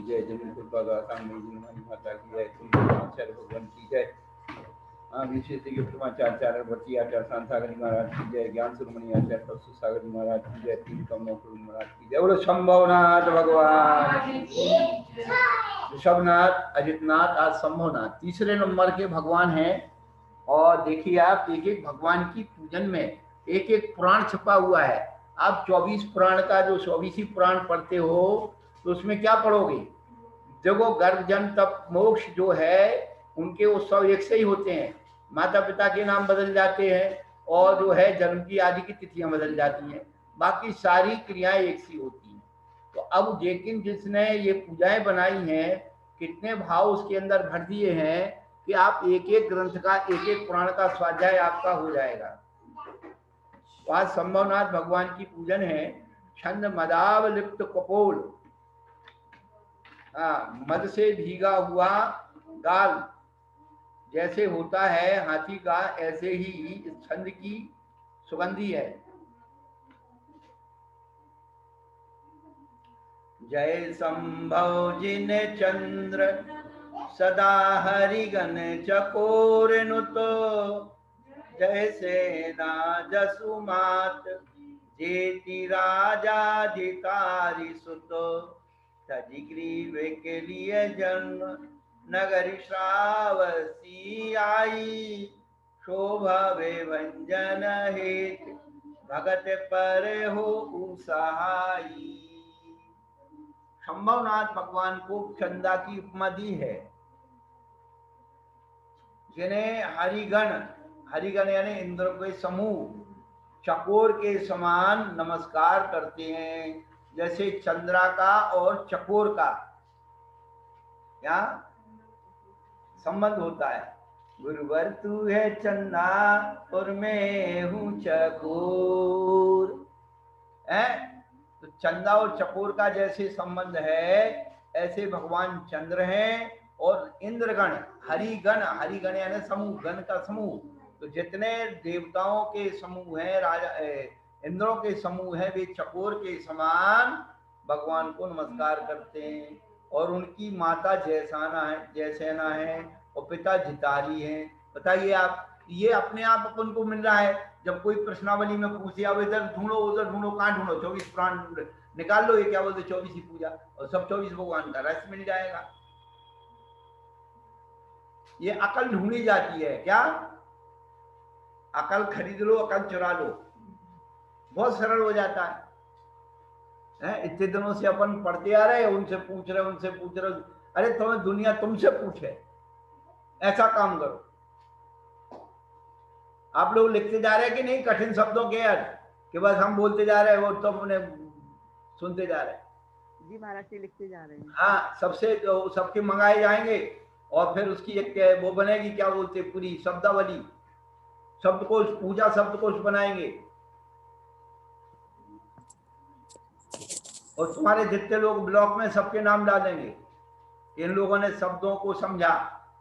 जय। जमीन कृपा मेरी माता की जय। तुलसीचरण भगवान की जय। विशेष आचार्य भट्टी आचार्य सांसागरी महाराज की जय। ज्ञान सुरमणि आचार्य तपस्वी सागर महाराज की जय। तीन कमलों महाराज की जय। बोलो शंभवनाथ भगवान, ऋषभनाथ, अजितनाथ, आज शंभवनाथ तीसरे नंबर के भगवान हैं। और देखिए आप, एक एक भगवान की पूजन में एक एक पुराण छपा हुआ है। आप 24 पुराण का जो 24 पुराण पढ़ते हो तो उसमें क्या पढ़ोगे? देखो, गर्भ जन्म तप मोक्ष जो है उनके उत्सव एक से ही होते हैं। माता पिता के नाम बदल जाते हैं और जो है जन्म की आदि की तिथियां बदल जाती हैं, बाकी सारी क्रियाएं एक सी होती हैं। तो अब लेकिन जिसने ये पूजाएं बनाई हैं, कितने भाव उसके अंदर भर दिए हैं कि आप एक एक ग्रंथ का, एक एक पुराण का स्वाध्याय आपका हो जाएगा। तो आज शंभवनाथ भगवान की पूजन है। छंद मदाव लिप्त कपोल, मद से भीगा हुआ गाल जैसे होता है हाथी का, ऐसे ही इस छंद की सुगंधी है। जय संभव जिन चंद्र सदा हरिगण चकोर नुत, जय सेना जसुमात जेति राजाधिकारी सुत, तजिग्रीव के लिए जन्म नगरी श्रावसी आई, शोभा वे भंजन हेत भगत पर हो सहाई। शंभवनाथ भगवान को चंदा की उपमा दी है, जिन्हें हरिगण, हरिगण यानी इंद्र के समूह चकोर के समान नमस्कार करते हैं। जैसे चंद्रा का और चकोर का क्या संबंध होता है। गुरुवर तू है चंदा और मैं हूं चकोर है। तो चंदा और चकोर का जैसे संबंध है, ऐसे भगवान चंद्र हैं। और इंद्रगण, हरिगण, हरिगण यानी समूह, गण का समूह। तो जितने देवताओं के समूह हैं, राजा इंद्रों के समूह हैं, वे चकोर के समान भगवान को नमस्कार करते हैं। और उनकी माता जयसेना है, जयसेना है, और पिता जितारी हैं। बताइए आप, ये अपने आप अपन को मिल रहा है। जब कोई प्रश्नावली में पूछे, अब इधर ढूंढो उधर ढूंढो, कहाँ ढूंढो, 24 पुराण निकाल लो, ये क्या बोलते 24 ही पूजा, और सब 24 भगवान का रस मिल जाएगा। ये अकल ढूंढी जाती है। क्या अकल खरीद लो, अकल चुरा लो, बहुत सरल हो जाता है। इतने दिनों से अपन पढ़ते आ रहे हैं, उनसे पूछ रहे, उनसे पूछ रहे। अरे तुम्हें दुनिया तुमसे पूछे, ऐसा काम करो। आप लोग लिखते जा रहे हैं कि नहीं कठिन शब्दों के अर्थ, कि बस हम बोलते जा रहे हैं वो तो अपने सुनते जा रहे हैं? जी महाराज जी, लिखते जा रहे हैं। हाँ, सबसे सबके मंगाए जाएंगे और फिर उसकी एक वो बनेगी, क्या बोलते, पूरी शब्दावली, शब्दकोश, पूजा शब्दकोश बनाएंगे। और तुम्हारे जितने लोग ब्लॉक में सबके नाम डालेंगे। इन लोगों ने शब्दों को समझा,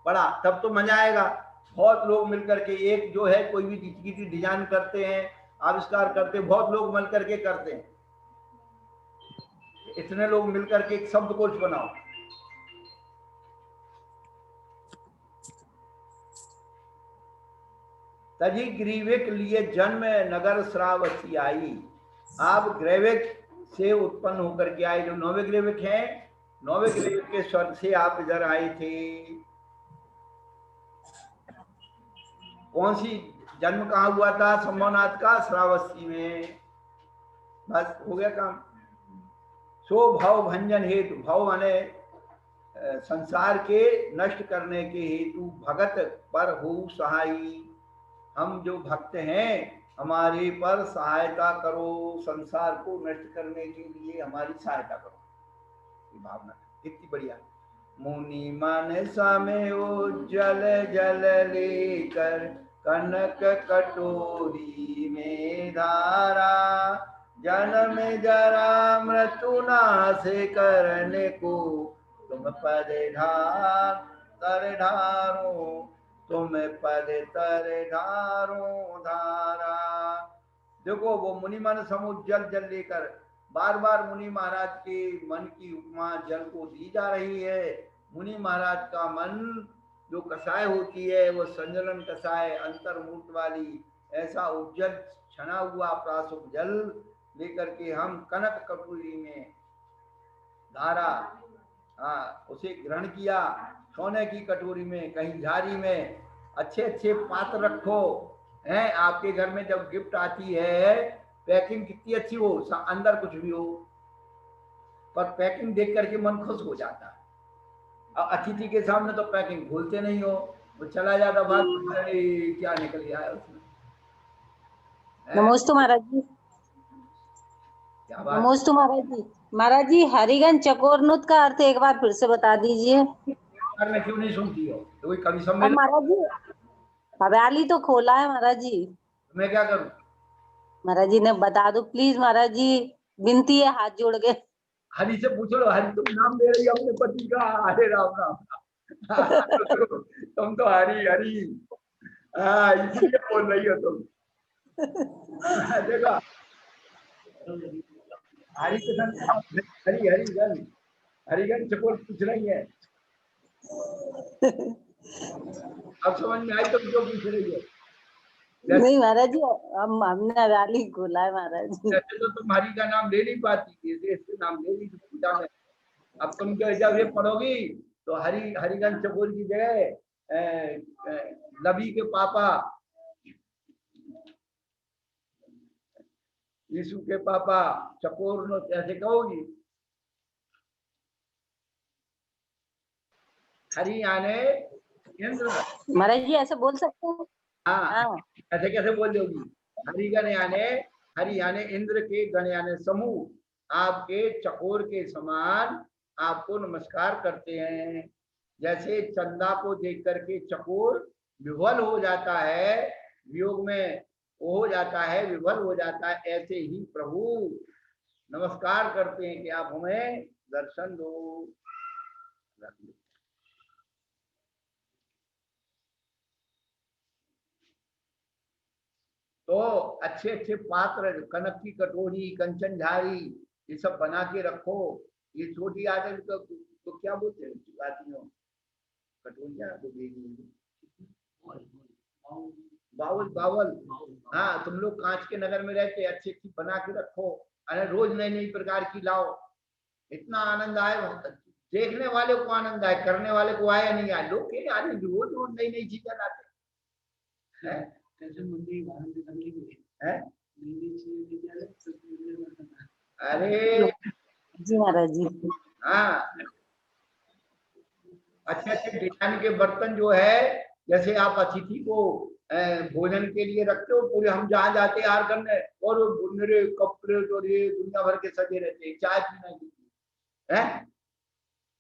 पढ़ा, तब तो मजा आएगा। बहुत लोग मिलकर के एक जो है कोई भी चीज डिजाइन करते हैं, आविष्कार करते हैं, बहुत लोग मिलकर के करते हैं। इतने लोग मिलकर के एक शब्दकोश बनाओ। तजी ग्रीविक लिए जन्म नगर श्रावसी आई। आप ग्रेविक से उत्पन्न होकर के आए, जो नौवे ग्रेविक हैं, नौवे ग्रेविक के स्वर्ग से आप इधर आए थे। कौन सी जन्म कहाँ हुआ था शंभवनाथ का? श्रावस्ती में। बस हो गया काम। सो भव भंजन हेतु, भव माने संसार के नष्ट करने के हेतु, भगत पर हो सहाई। हम जो भक्त हैं, हमारे पर सहायता करो, संसार को नष्ट करने के लिए हमारी सहायता करो। ये भावना कितनी बढ़िया। मुनि मन समय उज्जल जल लेकर, कनक कटोरी में धारा, जन्म जरा मृत्यु नाश करने को, तुम पद ढार तर ढारो, तुम पद तर ढारो धारा। देखो, वो मुनि मन समूह जल जल लेकर, बार बार मुनि महाराज के मन की उपमा जल को दी जा रही है। मुनि महाराज का मन जो कसाय होती है वो संजलन कसाय अंतर्मूर्त वाली, ऐसा उज्जल छना हुआ प्रासुक जल लेकर के हम कनक कटोरी में धारा, हाँ, उसे ग्रहण किया। सोने की कटोरी में, कहीं झारी में, अच्छे अच्छे पात्र रखो हैं। आपके घर में जब गिफ्ट आती है, पैकिंग कितनी अच्छी हो, अंदर कुछ भी हो, पर पैकिंग देख करके मन खुश हो जाता है। और अतिथि के सामने तो पैकिंग खोलते नहीं हो, वो चला जाता बात, क्या निकल गया है उसमें। नमोस्तु महाराज जी। क्या बात? नमोस्तु महाराज जी। महाराज जी, हरिगन चकोरनुत का अर्थ एक बार फिर से बता दीजिए। में क्यों नहीं सुनती हो? तो कोई कवि अब सम्मेलन, महाराज जी हरियाली तो खोला है महाराज जी। मैं क्या करूं? महाराज जी ने बता दो प्लीज महाराज जी, विनती है हाथ जोड़ के। हरि से पूछ लो, हरि तुम नाम दे रही हो अपने पति का, अरे राम राम। तुम तो हरि हरि, हाँ, इसलिए बोल रही हो तुम। देखो, हरि के संग हरि हरिगन, हरिगन चकोर पूछ रही है। अब समझ में आई तुम क्यों पूछ रही है? नहीं महाराज जी, हमने हरियाली खोला है महाराज जी। जैसे तो तुम हरि का नाम ले नहीं पाती, जैसे इसके नाम ले ली पूजा में। अब तुम जब ये पढ़ोगी तो हरि हरिगन चकोर की जगह लबी के पापा, यीशु के पापा चकोर नो कैसे कहोगी? हरि यानी इंद्र। महाराज जी ऐसे बोल सकते हैं? हाँ, ऐसे कैसे बोल दोगी? हरिगण यानी, हरि यानी इंद्र के, गण यानी समूह, आपके चकोर के समान आपको नमस्कार करते हैं। जैसे चंदा को देख करके चकोर विह्वल हो जाता है, वियोग में वो हो जाता है, विह्वल हो जाता है, ऐसे ही प्रभु नमस्कार करते हैं कि आप हमें दर्शन दो। तो अच्छे अच्छे पात्र, कनक की कटोरी, कंचन झारी, ये सब बना के रखो। ये छोटी आदमी तो क्या बोलते हैं जातियों, कटोरिया तो बाउल बाउल। हाँ, तुम लोग कांच के नगर में रहते, अच्छी अच्छी बना के रखो, अरे रोज नई नई प्रकार की लाओ। इतना आनंद आए, देखने वाले को आनंद आए, करने वाले को आया नहीं आए। लोग के आदमी रोज रोज नई नई चीजें लाते हैं। अरे जी महाराज जी। हाँ, अच्छे अच्छे डिजाइन के बर्तन जो है, जैसे आप अतिथि को भोजन के लिए रखते हो, पूरे हम जहाँ जाते हार करने, और मेरे कपड़े और ये दुनिया भर के सजे रहते हैं, चाय पीना की है।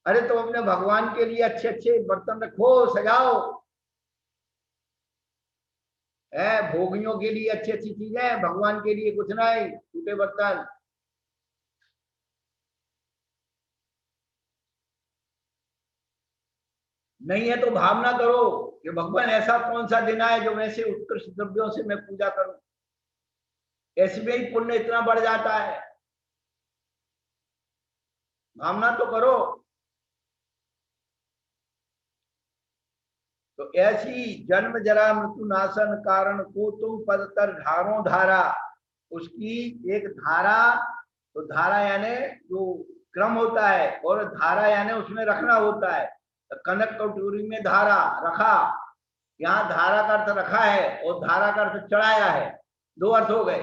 अरे तो अपने भगवान के लिए अच्छे अच्छे बर्तन रखो, सजाओ है। भोगियों के लिए अच्छी अच्छी चीजें, भगवान के लिए कुछ नहीं, टूटे बर्तन। नहीं है तो भावना करो कि भगवान ऐसा कौन सा दिन आए जो वैसे उत्कृष्ट द्रव्यों से मैं पूजा करूं, ऐसे में ही पुण्य इतना बढ़ जाता है। भावना तो करो। तो ऐसी जन्म जरा मृत्यु नाशन कारण को तुम पदतर ढारो धारा, उसकी एक धारा, तो धारा यानी जो क्रम होता है, और धारा यानी उसमें रखना होता है। तो कनक कटोरी में धारा रखा, यहाँ धारा का अर्थ रखा है और धारा का अर्थ चढ़ाया है, दो अर्थ हो गए।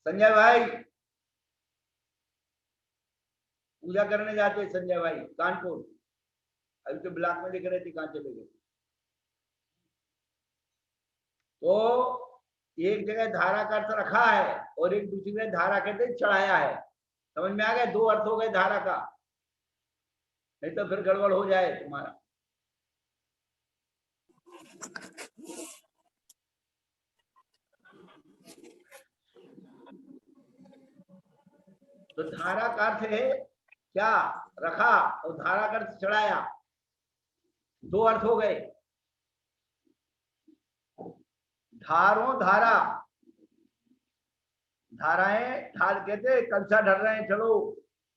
संजय भाई पूजा करने जाते संजय भाई कानपुर, अभी तो ब्लॉक में लिख रहे थे, कहाँ चले गए? तो एक जगह धारा का अर्थ रखा है और एक दूसरी जगह धारा कहते चढ़ाया है। समझ में आ गया? दो अर्थ हो गए धारा का, नहीं तो फिर गड़बड़ हो जाए तुम्हारा। तो धारा का अर्थ है क्या? रखा, और धारा का अर्थ चढ़ाया, दो अर्थ हो गए। धारो धारा, धाराएं, धार कहते हैं कलशा ढल रहे हैं, चलो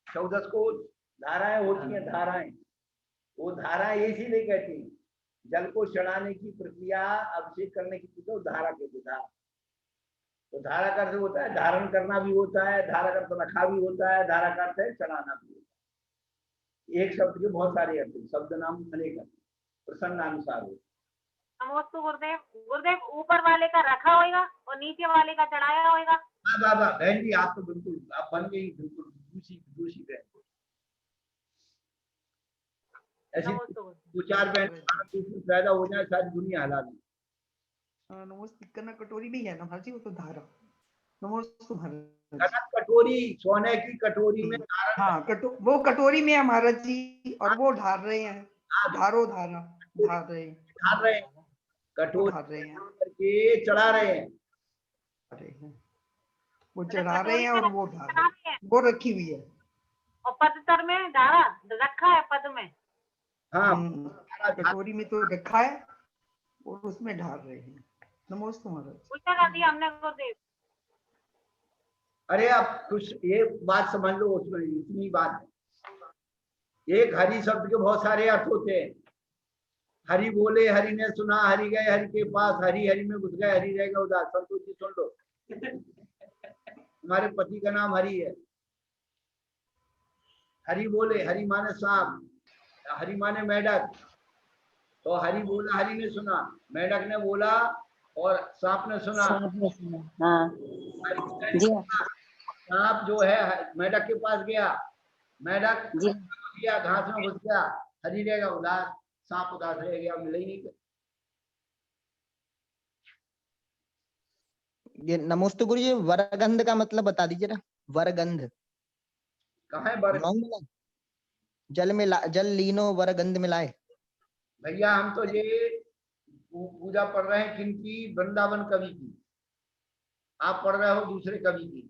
14 को धाराएं होती हैं, धाराएं, वो धाराएं इसीलिए कहती हैं जल को चढ़ाने की प्रक्रिया, अभिषेक करने की प्रक्रिया धारा कहते हैं। धारा तो धारा का अर्थ होता है धारण करना भी होता है, धारा का अर्थ रखा भी होता है, धारा का अर्थ है चढ़ाना भी होता है। एक शब्द के बहुत सारे अर्थ, शब्द नाम अनेक अर्थ प्रसंगानुसार हो। नमोस्तु गुरुदेव। गुरुदेव ऊपर वाले का रखा होगा और नीचे वाले का चढ़ाया होगा। बाबा बहन जी आप तो बिल्कुल आप बन गई बिल्कुल दूसरी बहन। ऐसी दो चार बहन पैदा हो जाए सारी दुनिया हला दी। नमोस्तु कनक कटोरी में है ना महाराज जी, वो तो धारा। नमोस्तु महाराज। कनक कटोरी, सोने की कटोरी में धारण। हाँ वो कटोरी में है महाराज जी, और वो ढार रहे हैं, धारो धारा ढार रहे हैं, कटोरी ढार रहे हैं करके चढ़ा रहे हैं, वो चढ़ा रहे हैं और वो ढार रहे हैं, वो रखी हुई है और पदतर में धारा रखा है, पद में। हाँ कटोरी में तो रखा है और उसमें ढार रहे हैं। नमोस्तु महाराज। उल्टा कर दिया हमने गुरुदेव। अरे आप कुछ ये बात समझ लो, उसमें इतनी बात है। एक हरि शब्द के बहुत सारे अर्थ होते हैं। हरि बोले, हरि ने सुना, हरि गए हरि के पास, हरि हरि में घुस गए, हरि रहेगा उदास। संतोष जी सुन लो, हमारे पति का नाम हरि है। हरि बोले, हरि माने सांप, हरि माने मेढक। तो हरि बोला, हरि ने सुना, मेढक ने बोला और सांप ने सुना। हाँ जी। सांप जो है मेढक के पास गया, मेढक गया घास में घुस गया, हरि रहेगा उदास, सांप उदास रह गया, मिले ही नहीं। ये नमोस्तु गुरु जी, वरगंध का मतलब बता दीजिए ना। वरगंध कहाँ है वर? जल में जल लीनो वरगंध मिलाए। भैया हम तो ये पूजा पढ़ रहे हैं किनकी? वृंदावन कवि की। आप पढ़ रहे हो दूसरे कवि की।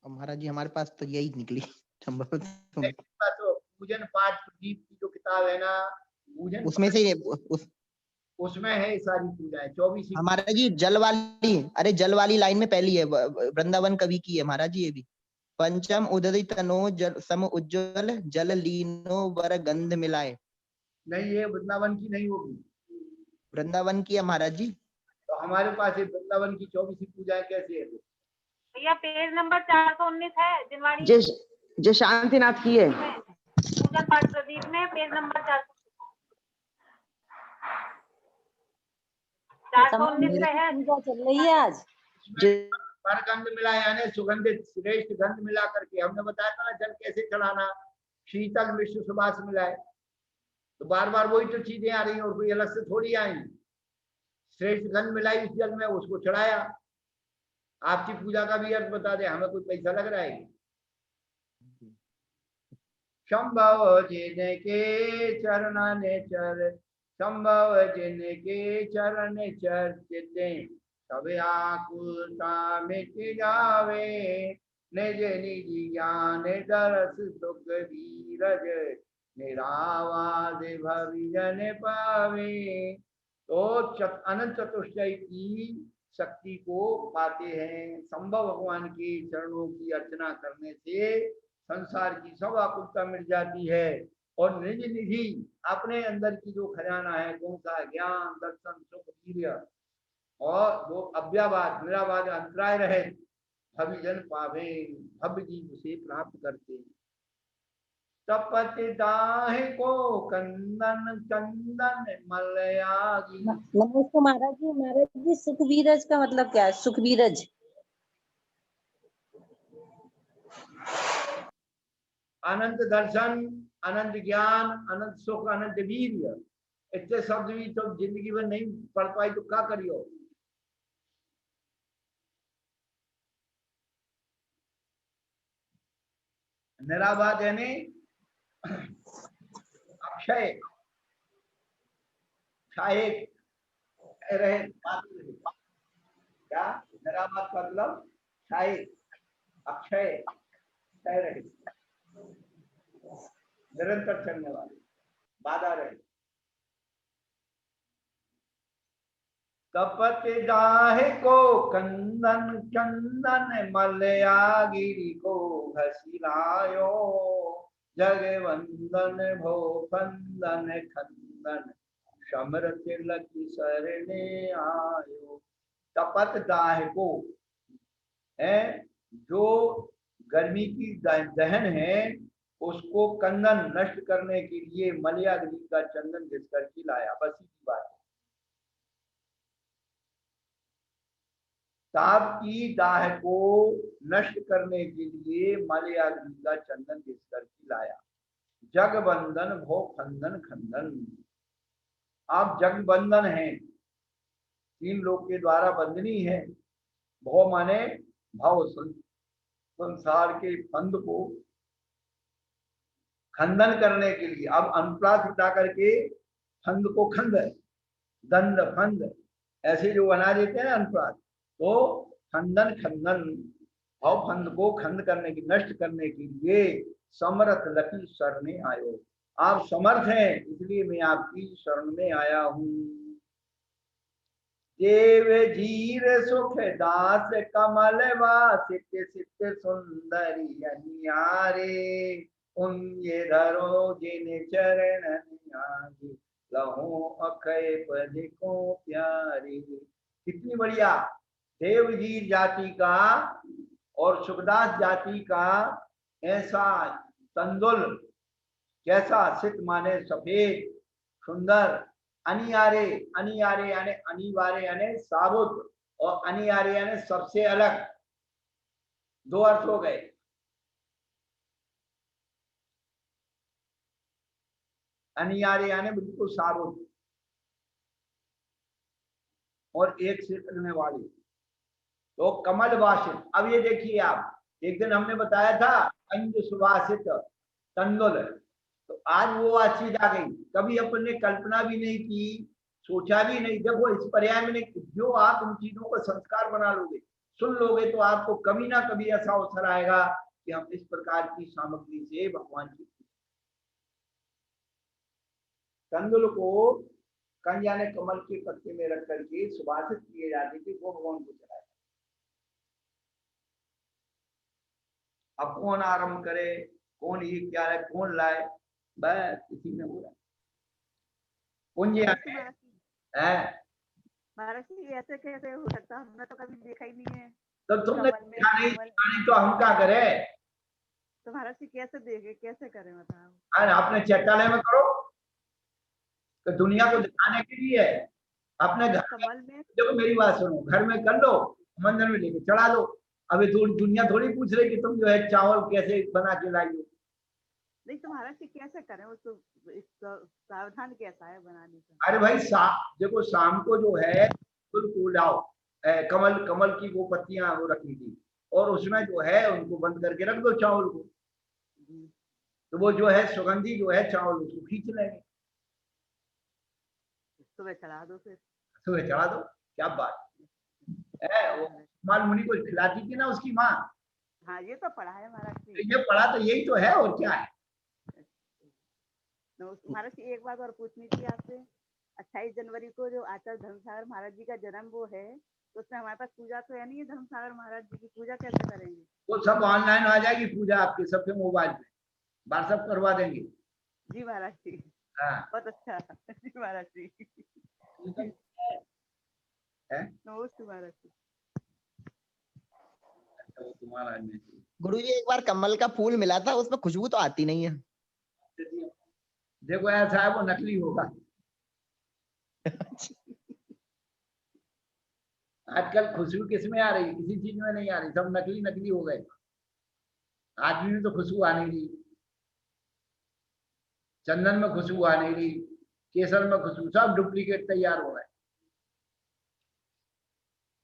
महाराज जी हमारे पास तो यही निकली तो पूजन पाठ प्रदीप की जो किताब है ना, पूजन उसमें से उसमें है सारी पूजाएं 24। हमारा जी जल वाली, अरे जल वाली लाइन में पहली है, वृंदावन कवि की है महाराज जी। ये भी पंचम उदित तनो जल सम उज्ज्वल जल लीनो वर गंध मिलाए। नहीं, ये वृंदावन की नहीं होगी, वृंदावन की है महाराज जी। तो हमारे पास वृंदावन की 24 पूजाएं कैसे है? भैया पेज नंबर 419 है जिनवाड़ी, जो शांतिनाथ की है। पूजन पाठ प्रदीप में पेज नंबर 419 पे है। पूजा चल रही है आज। गंध मिला यानी सुगंधित श्रेष्ठ गंध मिला करके। हमने बताया था ना जल कैसे चढ़ाना, शीतल मिश्र सुबास मिलाए। तो बार बार वही तो चीजें आ रही और कोई अलग से थोड़ी आई। श्रेष्ठ गंध मिलाई उस जल में, उसको चढ़ाया। आपकी पूजा का भी अर्थ बता दे, हमें कोई पैसा लग रहा है? संभव जिनके चरण ने चर, संभव जिनके चरण चर चिते, सब आकुलता मिट जावे। निज निज ज्ञान दरस सुख धीरज, निरावाद भविजन पावे। तो अनंत चतुष्टय की शक्ति को पाते हैं। संभव भगवान के चरणों की अर्चना करने से संसार की सब आकुलता मिट जाती है। और निज निधि अपने अंदर की जो खजाना है, कौन सा? ज्ञान दर्शन सुख वीर्य, और वो अव्यावाद निरावाद अंतराय रहे भविजन पावे, भव्य जी उसे प्राप्त करते हैं। तपत दाहे को कंदन चंदन मलयागी। नमस्ते महाराज जी। महाराज जी सुखवीरज का मतलब क्या है? सुखवीरज अनंत दर्शन, अनंत ज्ञान, अनंत सुख, अनंत वीर्य। इतने शब्द भी तो जिंदगी में नहीं पढ़ पाई तो क्या करियो? निराबाद यानी अक्षय, छाये रहे, क्या निराबाद का मतलब? छाये, अक्षय, छाये रहे, निरंतर चलने वाले, बाधा रहे। तपत दाहे को कंदन चंदन मलयागिरी को घसिलायो जगवंदन भो फंदन खंदन समर तिलक सरने आयो। तपत दाह को है जो गर्मी की दहन है उसको कंदन नष्ट करने के लिए मलयागिरी का चंदन घिस कर के लाया। बस की बात है। ताप की दाह को नष्ट करने के लिए मलयागिरी का चंदन घिस कर के लाया। जगबंधन भो खंदन खंदन। आप जगबंधन हैं, तीन लोग के द्वारा बंधनी है। भो माने भाव, संसार के फंद को खंडन करने के लिए। अब अनुप्रास उठा करके फंद को खंड, दंड फंद ऐसे जो बना देते हैं अनुप्रास, तो खंडन खंडन भाव फंद को खंड करने की, नष्ट करने के लिए समर्थ लकी शरण आयो। आप समर्थ हैं इसलिए मैं आपकी शरण में आया हूँ। देव जीर सुख दास कमल वासित सित सुंदरी अनियारे पुण्य धरो जिन चरण आगे लहो अखय पद को प्यारे। कितनी बढ़िया देवजीर जाति का और सुखदास जाति का ऐसा तंदुल, कैसा सित माने सफेद सुंदर, अनियारे, अनियारे यानी अनिवार्य यानी साबुत, और अनियारे यानी सबसे अलग, दो अर्थ हो गए। अनियारे यानी बिल्कुल साबुत और एक से लगने वाली, तो कमल वासित। अब ये देखिए आप, एक दिन हमने बताया था अंज सुवासित तंदुल, तो आज वो बात चीज आ गई। कभी अपने कल्पना भी नहीं की, सोचा भी नहीं। देखो इस पर्याय में जो आप उन चीजों को संस्कार बना लोगे, सुन लोगे, तो आपको कभी ना कभी ऐसा अवसर आएगा कि हम इस प्रकार की सामग्री से भगवान की तंदुल को कंज यानी कमल के पत्ते में रख करके सुभाषित किए जाते थे, वो भगवान को चलाए। अब कौन आरंभ करे, कौन ये क्या है, कौन लाए, बस इसी में हो रहा है। पुंज है महाराज जी ऐसे कैसे हो सकता, हमने तो कभी देखा ही नहीं है। तो तुमने देखा नहीं तो हम क्या करें? तो महाराज जी कैसे देखे, कैसे करें बताओ? अरे अपने चैतालय में करो, तो दुनिया को दिखाने के लिए है। अपने घर कमल में देखो, मेरी बात सुनो, घर में कर लो, मंदिर में लेके चढ़ा दो। अभी दुनिया थोड़ी पूछ रही कि तुम जो है चावल कैसे बना के लाई हो। नहीं तो महाराज जी कैसे करें, वो तो सावधान कैसा है बनाने का? अरे भाई देखो, शाम को जो है फूल को लाओ, कमल की वो पत्तियां वो रखी थी, और उसमें जो है उनको बंद करके रख दो चावल को, तो वो जो है सुगंधी जो है चावल उसको खींच लेंगे। सुबह चढ़ा दो, फिर सुबह चढ़ा दो, क्या बात है। वो माल मुनि को खिलाती थी ना उसकी माँ। हाँ ये तो पढ़ा है महाराज जी। ये पढ़ा तो यही तो है, और क्या है। महाराज जी एक बात और पूछनी थी आपसे, 28 जनवरी को जो आचार्य धर्मसागर महाराज जी का जन्म वो है, तो उसमें हमारे पास पूजा तो है नहीं है, धर्मसागर महाराज जी की पूजा कैसे करेंगे? वो सब ऑनलाइन आ जाएगी पूजा आपके सबके मोबाइल में, व्हाट्सएप करवा देंगे। जी महाराज जी, हाँ बहुत अच्छा। जी महाराज जी, नमस्ते महाराज जी। तुम्हारा गुरुजी एक बार कमल का फूल मिला था, उसमें खुशबू तो आती नहीं है। देखो ऐसा है, वो नकली होगा। आजकल खुशबू किसमें आ रही, किसी चीज में नहीं आ रही, सब नकली नकली हो गए। आदमी में तो खुशबू आ नहीं रही, चंदन में खुशबू आ नहीं रही, केसर में खुशबू, सब डुप्लीकेट तैयार हो गए।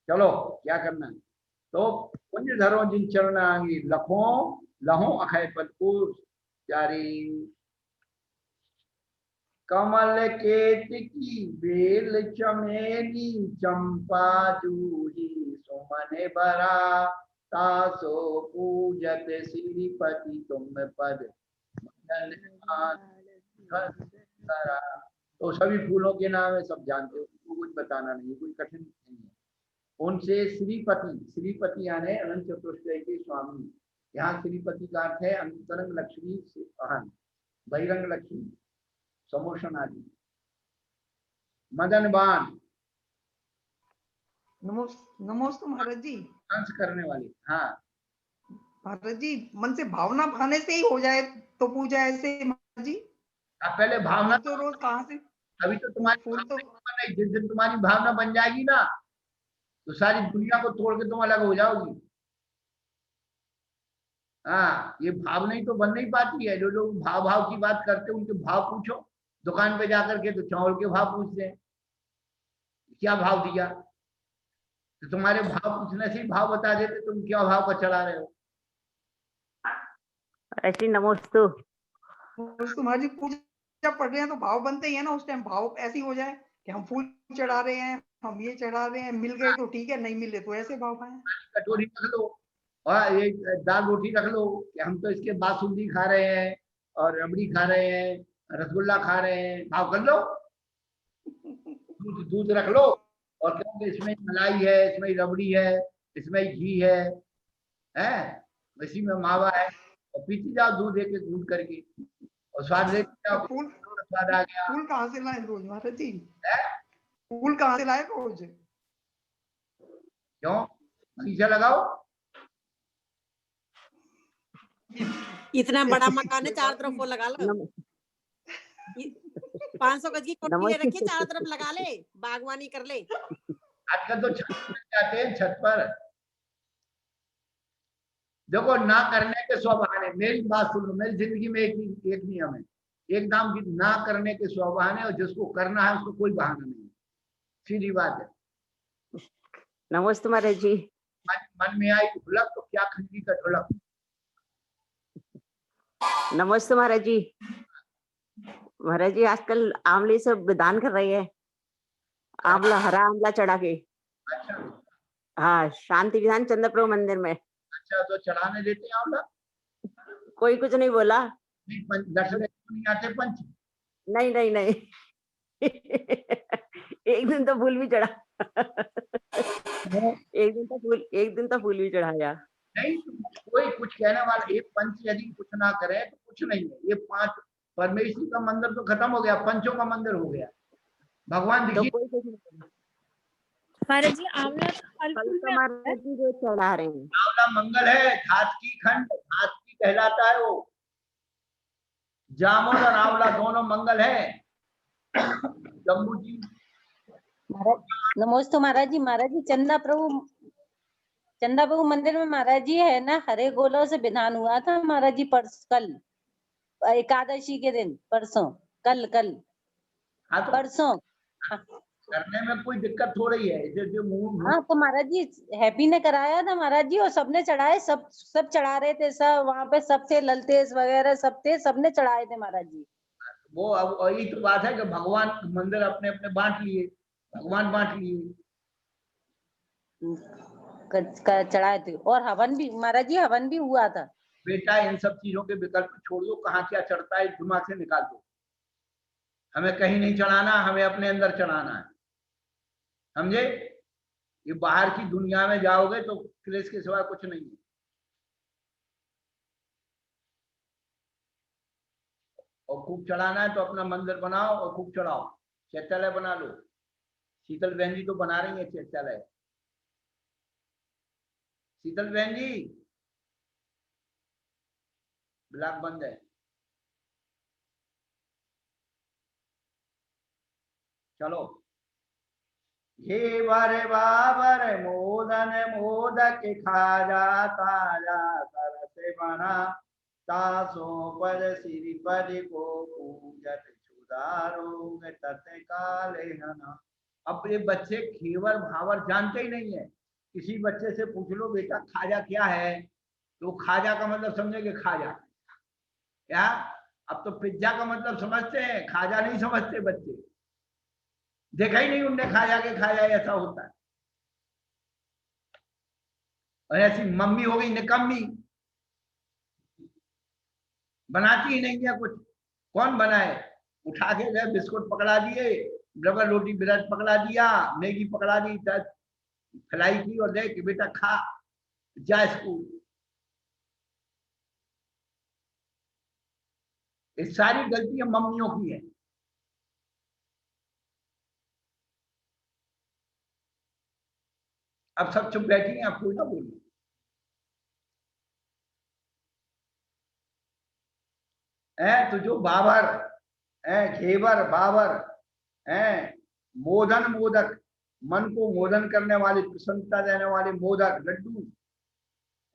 चलो क्या करना है, तो कुंज धरो जिन चरण आंगी लखों लहो अखय पद को जारी। कमल केतकी बेल चमेली चंपा जूही सुमन बरा तासो पूजत श्रीपति तुम पद मंगल। तो सभी फूलों के नाम है, सब जानते हो, कुछ बताना नहीं, कोई कठिन नहीं है। उनसे श्रीपति, श्रीपति यानी अनंत चतुष्टय के स्वामी। यहाँ श्रीपति का अर्थ है अंतरंग लक्ष्मी से अहन, बहिरंग लक्ष्मी, समोषण आदि। मदनवान, नमोस्तु महाराज जी। हंस करने वाले। हाँ महाराज जी, मन से भावना भाने से ही हो जाए तो पूजा ऐसे महाराज जी? आप पहले भावना, तो रोज कहाँ से अभी तो तुम्हारी फूल तो भावना नहीं, जिस दिन तुम्हारी भावना बन जाएगी ना तो सारी दुनिया को तोड़ के तुम अलग हो जाओगी। हाँ, ये भाव नहीं तो बन नहीं पाती है। जो लोग भाव भाव की बात करते हैं उनके भाव पूछो, दुकान पे जाकर के तो चावल के भाव पूछते हैं, क्या भाव दिया, तो तुम्हारे भाव पूछने से ही भाव बता देते तुम क्या भाव का चला रहे हो। ऐसी नमोस्तु। महाराज जी, पूजा पढ़ रहे हैं तो भाव बनते ही है ना, उस टाइम भाव ऐसी हो जाए कि हम फूल चढ़ा रहे हैं, हम ये चढ़ा रहे हैं, मिल गए तो ठीक है, नहीं मिले तो ऐसे भाव आए। कटोरी रख लो और ये दाल रोटी रख लो कि हम तो इसके बासुंदी खा रहे हैं और रबड़ी खा रहे हैं, रसगुल्ला खा रहे हैं, भाव कर लो। दूध रख लो और क्योंकि इसमें मलाई है, इसमें रबड़ी है, इसमें घी है, इसी में मावा है, और पीती जाओ दूध एक एक घूंट करके और स्वाद लेते जाओ। फूल स्वाद आ गया। फूल कहाँ से लाए रोज महाराज जी? फूल कहाँ से लाए रोज? क्यों, बगीचा लगाओ। इतना बड़ा मकान है, चारों तरफ वो लगा लो। 500 गज की कोठी ले रखी है, चारों तरफ लगा ले, बागवानी कर ले। आजकल तो छत पर जाते हैं, छत पर। देखो, ना करने के स्वभाव है। मेरी बात सुनो, मेरी जिंदगी में एक नियम है, एक नाम की ना करने के स्वभाव है, और जिसको करना है उसको कोई बहाना नहीं है, सीधी बात है। नमस्ते महाराज जी। मन में आई ढोलक तो क्या खंडी का ढोलक। नमस्ते महाराज जी। महाराज जी, आजकल आंवले सब दान कर रहे हैं, आंवला, हरा आंवला चढ़ा के। अच्छा, हाँ, शांति विधान चंद्रप्रभु मंदिर में। अच्छा, तो चढ़ाने देते हैं आंवला? कोई कुछ नहीं बोला। नहीं, दर्शन नहीं आते पंच? नहीं नहीं नहीं। एक दिन तो फूल भी चढ़ा। एक दिन तो फूल भी चढ़ाया। नहीं, कोई कुछ कहने वाला, एक पंच यदि कुछ ना करे तो कुछ नहीं है। ये 5 परमेश्वर का मंदिर तो खत्म हो गया, पंचों का मंदिर हो गया। भगवान तो दिखी। कोई कुछ नहीं बोला। महाराज जी, आंवला तो फल फल फूल तो में महाराज जी रोज चढ़ा रहे हैं। आंवला मंगल है, धात की खंड, धात की कहलाता है वो। जामुन और आंवला दोनों मंगल है। जम्बू जी, नमोस्तु महाराज जी। महाराज जी, चंदा प्रभु मंदिर में महाराज जी है ना, हरे गोलों से विधान हुआ था महाराज जी, कल एकादशी के दिन, परसों, कल हाँ तो परसों। करने में कोई दिक्कत हो रही है? जो मुंह हाँ, तो महाराज जी हैप्पी ने कराया था महाराज जी, और सबने चढ़ाए, सब चढ़ा रहे थे, सब वहाँ पे सब थे, ललतेज वगैरह सब थे, सबने चढ़ाए थे महाराज जी। वो अब यही तो बात है कि भगवान मंदिर अपने अपने बांट लिए, भगवान बांट लिए, चढ़ाए थे, और हवन भी महाराज जी, हवन भी हुआ था। बेटा इन सब चीजों के विकल्प छोड़ दो, कहाँ क्या चढ़ता है दिमाग से निकाल दो। हमें कहीं नहीं चढ़ाना, हमें अपने अंदर चढ़ाना है, समझे? ये बाहर की दुनिया में जाओगे तो क्लेश के सिवा कुछ नहीं है। और खूब चढ़ाना है तो अपना मंदिर बनाओ और खूब चढ़ाओ, शौचालय बना लो। शीतल बहन जी तो बना रही है शौचालय। शीतल बहन जी, ब्लॉक बंद है। चलो। हे वर बाबर मोदन मोदक खाजा ताजा तरस बना, तासों पर सिर पर को पूजत सुधारोग तत्काले हना। अब ये बच्चे घेवर भावर जानते ही नहीं है। किसी बच्चे से पूछ लो बेटा खाजा क्या है, तो खाजा का मतलब समझेंगे, खाजा क्या? अब तो पिज्जा का मतलब समझते हैं, खाजा नहीं समझते बच्चे। देखा ही नहीं उनने खाजा के खाजा ऐसा होता है। और ऐसी मम्मी हो गई निकम्मी, बनाती ही नहीं है कुछ। कौन बनाए? उठा के गए बिस्कुट पकड़ा दिए, डबल रोटी ब्रेड पकड़ा दिया, मैगी पकड़ा दी, खिलाई की और दे कि बेटा खा, जा स्कूल। ये सारी गलतियां मम्मियों की है। अब सब चुप बैठी हैं, आप कोई ना बोलिए। तो जो बाबर घेवर बाबर मोदन मोदक, मन को मोदन करने वाले, प्रसन्नता देने वाले मोदक लड्डू,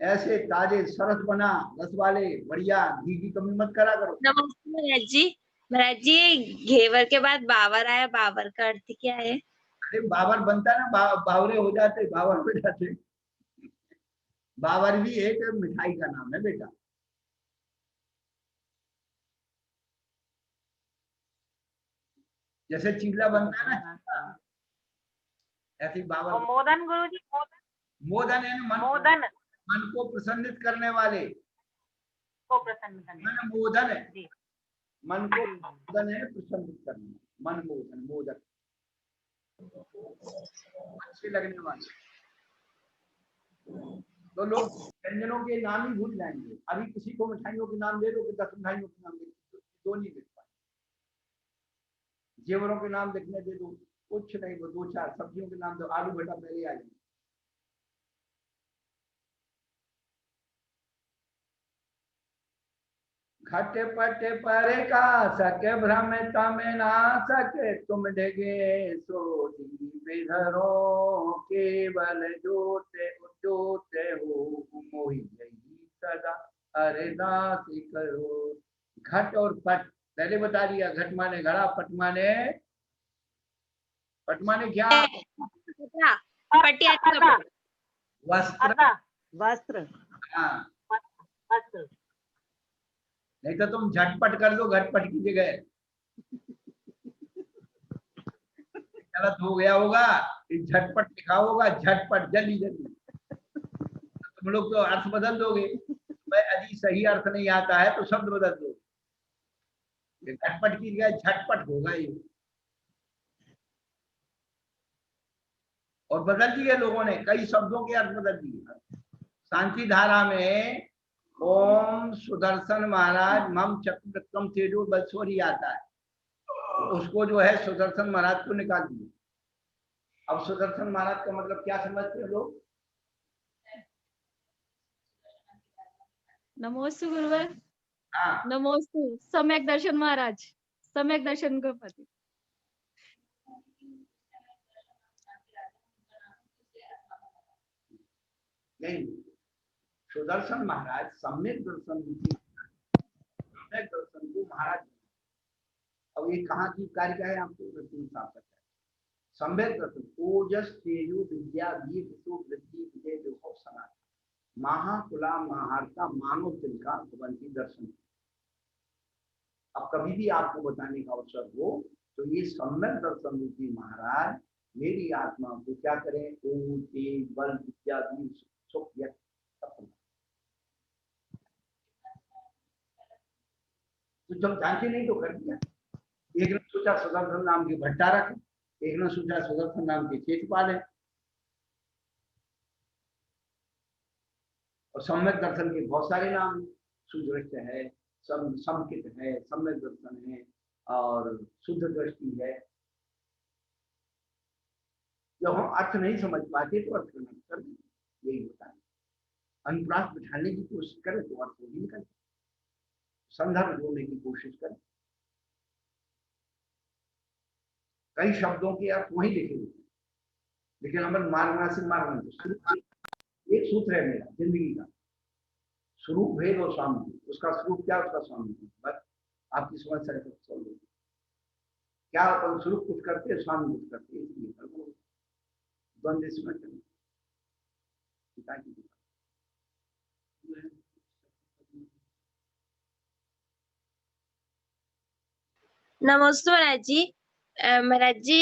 ऐसे ताजे सरस बना रस वाले बढ़िया, घी की कमी मत करा करो। नमस्ते महाराज जी। महाराज जी, घेवर के बाद बावर आया, बावर का अर्थ क्या है? अरे बाबर बनता है ना, बावरे हो जाते, बाबर हो जाते। बाबर भी एक मिठाई का नाम है बेटा। जैसे चीला बनता है ना, ऐसे बाबर। मोदन गुरुजी, मोदन है ना, मन को प्रसन्नित करने वाले को प्रसन्न करने, मोदन है, मन को मोदन है, प्रसन्नित करने, मन मोदन, मोदक अच्छे लगने वाले। तो लोग व्यंजनों के नाम ही भूल जाएंगे। अभी किसी को मिठाइयों के नाम दे दो कि 10 मिठाइयों के नाम दे दो, दो नहीं लिख पाए। जेवरों के नाम लिखने दे दो, कुछ नहीं, वो 2-4 सब्जियों के नाम दो, आलू भटा पहले आ जाए। घट पट पर का सके भ्रमता में ना सके, तुम डेगे सो विधरो, केवल जोते जोते हो मोहि जही सदा अरदास करो। घट और पट पहले बता दिया, घट माने घड़ा, पट माने क्या? वस्त्र, वस्त्र। हाँ, नहीं तो तुम झटपट कर दो घटपट की जगह, गलत हो गया होगा। झटपट लिखा होगा, झटपट, जल्दी जल्दी। तुम लोग तो अर्थ बदल दोगे। यदि सही अर्थ नहीं आता है तो शब्द बदल दो। झटपट की जगह झटपट होगा ये, और बदल दिए लोगों ने, कई शब्दों के अर्थ बदल दिए। शांति धारा में ओम सुदर्शन महाराज मम चक्रम तेजो बलसोरी आता है, उसको जो है सुदर्शन महाराज को निकाल दिया। अब सुदर्शन महाराज का मतलब क्या समझते हैं लोग? नमोस्तु गुरुवर। हाँ, नमोस्तु सम्यक दर्शन महाराज, सम्यक दर्शन का पति। नहीं, सुदर्शन महाराज सम्यक दर्शन को महाराज। अब ये कहाँ की कार्य है आपको साफ पता है। सम्यक दर्शन ओजस तेजो विद्या वीर वृद्धि विजय जो सनातन महाकुला महारता मानव तिलका भगवंती दर्शन। अब कभी भी आपको बताने का अवसर हो तो ये सम्यक दर्शन रूपी महाराज मेरी आत्मा को क्या करें? ओम तेज बल विद्या वीर सुख तो जब जानते नहीं तो कर दिया। एक ने सोचा सुदर्शन नाम के भट्टा रखें, एक ने सोचा सुदर्शन नाम के चेत पाले, और सम्यक दर्शन के बहुत सारे नाम, सुदृष्ट है, समकित है, सम्यक दर्शन है और शुद्ध दृष्टि है। जब हम अर्थ नहीं समझ पाते तो अर्थ कर यही होता है। अनुप्रास बिठाने की कोशिश करें तो अर्थ वही निकल, संदर्भ जोड़ने की कोशिश करें। कई शब्दों के अर्थ वही लिखे होते हैं, लेकिन हमें मारना से मारना। एक सूत्र है मेरा जिंदगी का, स्वरूप भेद और स्वामी। उसका स्वरूप क्या, उसका स्वामी। बस आपकी समझ से क्या अपन स्वरूप कुछ करते हैं, स्वामी कुछ करते हैं, इसलिए द्वंद्व समझ चलना। नमस्ते महाराज जी। महाराज जी,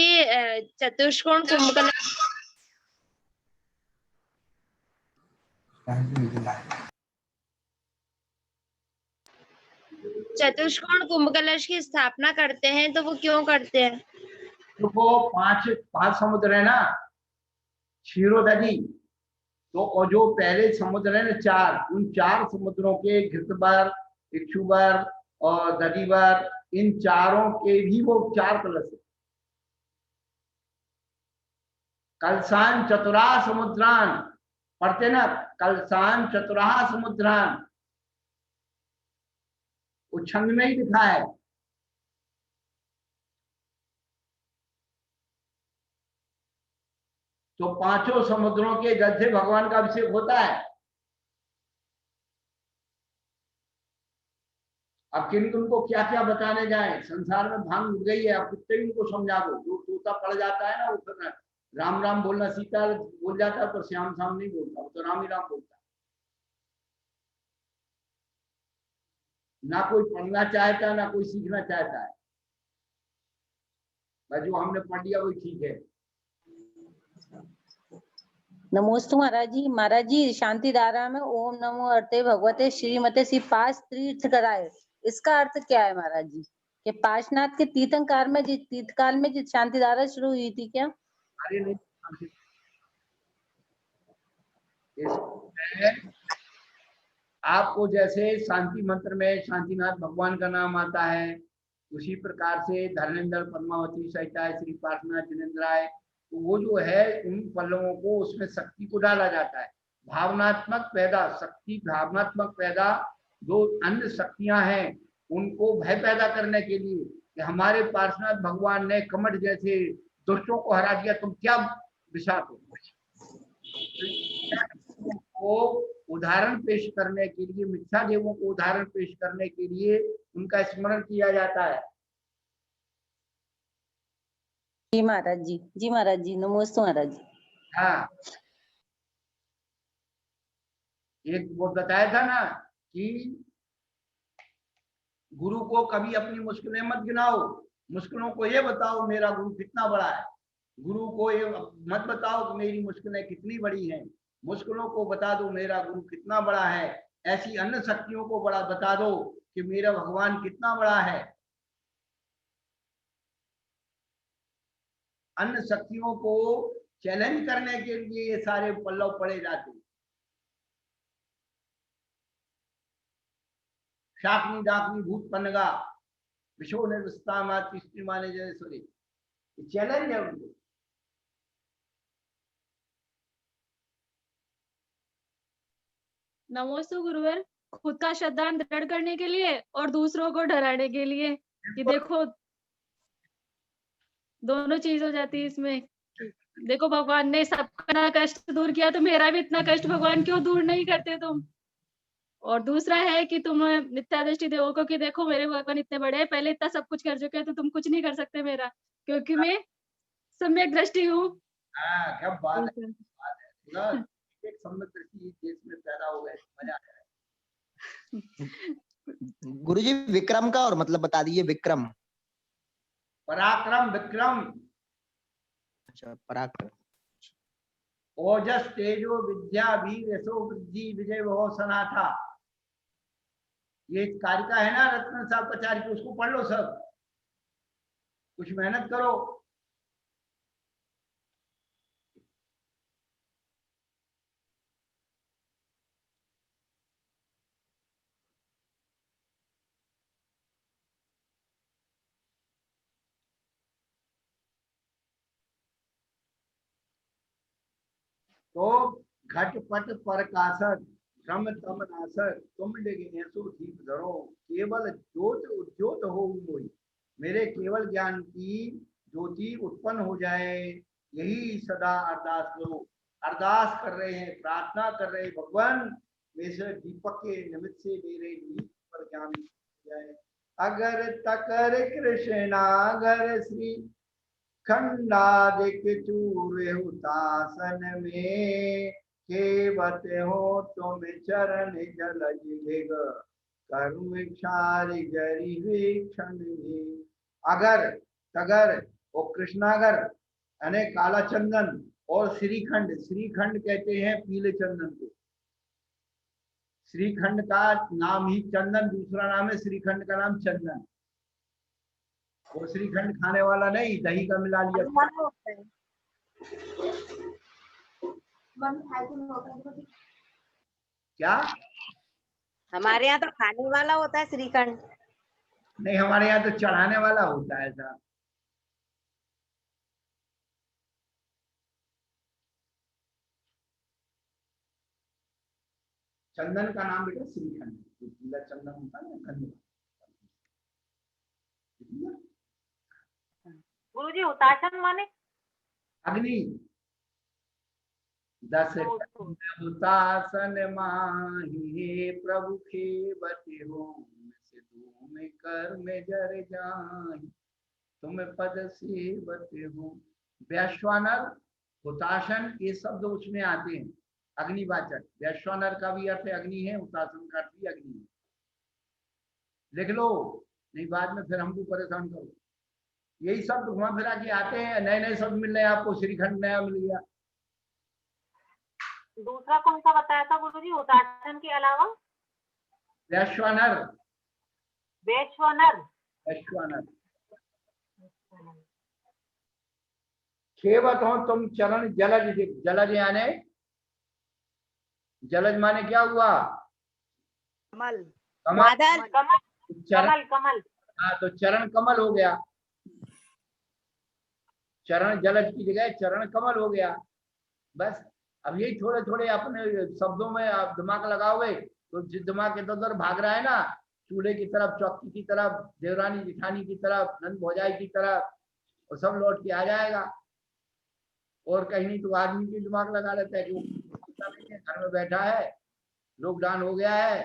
चतुष्कोण कुंभकर्ण चतुष्कोण कुंभ कलश की स्थापना करते हैं तो वो क्यों करते हैं? देखो पांच समुद्र है ना, क्षीरोदधि, तो और जो पहले समुद्र है ना चार, उन चार समुद्रों के घृतवर, इक्षुवर और दधिवर, इन चारों के भी वो चार कलश है। कलसान चतुरा समुद्रान पढ़ते ना, कलसान चतुरा समुद्रान, वो छंद में ही लिखा है। तो पांचों समुद्रों के जल से भगवान का अभिषेक होता है। अब किन उनको क्या क्या बताने जाए, संसार में भांग उड़ गई है, अब कितने भी उनको समझा दो। जो तोता पड़ जाता है ना, वो फिर राम राम बोलना सीता बोल जाता है, पर श्याम श्याम नहीं बोलता, वो तो राम ही राम बोलता है। ना कोई पढ़ना चाहता, ना कोई सीखना चाहता है, बस जो हमने पढ़ लिया वही ठीक है। नमोस्तु महाराज जी शांति धारा में ओम नमो अर्ते भगवते श्रीमते श्री 5 तीर्थ कराए, इसका अर्थ क्या है महाराज जी? कि पाशनाथ के तीर्थंकार में तीर्थकाल में जिस शांति धारा शुरू हुई थी क्या? अरे नहीं, इसमें आपको जैसे शांति मंत्र में शांतिनाथ भगवान का नाम आता है, उसी प्रकार से धर्मेंद्र, पद्मावती, सहिता, श्री पार्श्वनाथ, जिनेन्द्राय, तो वो जो है उन पल्लवों को उसमें शक्ति को डाला जाता है। भावनात्मक पैदा शक्ति, भावनात्मक पैदा जो अन्य शक्तियां हैं उनको भय पैदा करने के लिए कि हमारे पार्श्वनाथ भगवान ने कमठ जैसे दुष्टों को हरा दिया, तुम क्या विषाद हो। को उदाहरण पेश करने के लिए, मिथ्या देवों को उदाहरण पेश करने के लिए उनका स्मरण किया जाता है। जी महाराज जी, नमोस्तु महाराज जी। हाँ, एक वो बताया था ना कि गुरु को कभी अपनी मुश्किलें मत गिनाओ, मुश्किलों को ये बताओ मेरा गुरु कितना बड़ा है। गुरु को ये मत बताओ कि मेरी मुश्किलें कितनी बड़ी हैं, मुश्किलों को बता दो मेरा गुरु कितना बड़ा है। ऐसी अन्य शक्तियों को बड़ा बता दो कि मेरा भगवान कितना बड़ा है। अन्य शक्तियों को चैलेंज करने के लिए ये सारे पल्लव पड़े जाते हैं। शाकनी डाकनी भूत पन्नगा विशो निर्वस्ता मातृ स्त्री माने जयसुरी, चैलेंज है उनको। नमोस्तु गुरुवर, खुद का श्रद्धान दृढ़ करने के लिए और दूसरों को डराने के लिए, कि देखो दोनों चीज हो जाती है इसमें। देखो भगवान ने सबका कष्ट दूर किया, तो मेरा भी इतना कष्ट भगवान क्यों दूर नहीं करते तुम। और दूसरा है कि तुम मिथ्या दृष्टि दो को कि देखो मेरे भगवान इतने बड़े हैं, पहले इतना सब कुछ कर चुके हैं, तो तुम कुछ नहीं कर सकते मेरा, क्योंकि मैं सम्यक दृष्टि हूँ। क्या बात है, ना एक सम्यक दृष्टि देश में पैदा हो गए, मजा आ जाए। गुरुजी विक्रम का और मतलब बता दीजिए। विक्रम पराक्रम, विक्रम। अच्छा, पराक्रम। ओजस तेजो विद्या वीर यशो वृद्धि विजय वह सनाथा, ये कारिका है ना रत्न साहब कचारी की, उसको पढ़ लो सब, कुछ मेहनत करो। तो घटपट परकासर भ्रम तम नासर तुम लेगे ऐसो दीप धरो, केवल ज्योत उद्योत हो मोई, मेरे केवल ज्ञान की ज्योति उत्पन्न हो जाए, यही सदा अरदास करो। अरदास कर रहे हैं, प्रार्थना कर रहे हैं, भगवान मेरे दीपक के निमित्त से मेरे दीप पर ज्ञान हो जाए। अगर तकर कृष्णागर श्री खंडादिक चूर हुतासन में, केवत हो तुम चरण जलज भिग करु इच्छारि जरि वीक्षण में। अगर तगर और कृष्णागर यानी काला चंदन और श्रीखंड, श्रीखंड कहते हैं पीले चंदन को। श्रीखंड का नाम ही चंदन, दूसरा नाम है श्रीखंड का नाम चंदन। वो श्रीखंड खाने वाला नहीं, दही का मिला लिया। वाला होता है। क्या? हमारे यहाँ तो खाने वाला होता है श्रीखंड। नहीं, हमारे यहाँ तो चढ़ाने वाला होता है ऐसा। चंदन का नाम बेटा श्रीखंड, पीला चंदन होता है ना, गंध। गुरुजी हुताशन माने अग्नि। 10 हुतासन माही प्रभु खेवते हो, से धूम कर में जर जाहि, तुम पद सेवते हो। वैश्वानर, हुताशन, ये शब्द उसमें आते हैं अग्निवाचक। वैश्वानर का भी अर्थ अग्नि है, हुताशन का अर्थ भी अग्नि है। लिख लो, नहीं बाद में फिर हमको परेशान करो। यही शब्द घुमा फिरा के आते हैं, नए नए शब्द मिल रहे हैं आपको। श्रीखंड नया मिल गया। दूसरा कौन सा बताया था गुरुजी हुताशन के अलावा? वैश्वानर। वैश्वानर। वैश्वानर। खेवत हो तुम चरण जलज। जलज यानी, जलज माने क्या हुआ? कमल। बादल। कमल। कमल। हाँ, तो चरण कमल हो गया। चरण जलज की जगह चरण कमल हो गया। बस अब यही थोड़े थोड़े अपने शब्दों में आप दिमाग लगाओगे तो जिस दिमाग इधर उधर भाग रहा है ना, चूल्हे की तरफ, चौकी की तरफ, देवरानी जिठानी की तरफ, नंद भौजाई की तरफ, वो सब लौट के आ जाएगा। और कहीं नहीं तो आदमी की दिमाग लगा लेता है कि वो घर में बैठा है, लॉकडाउन हो गया है,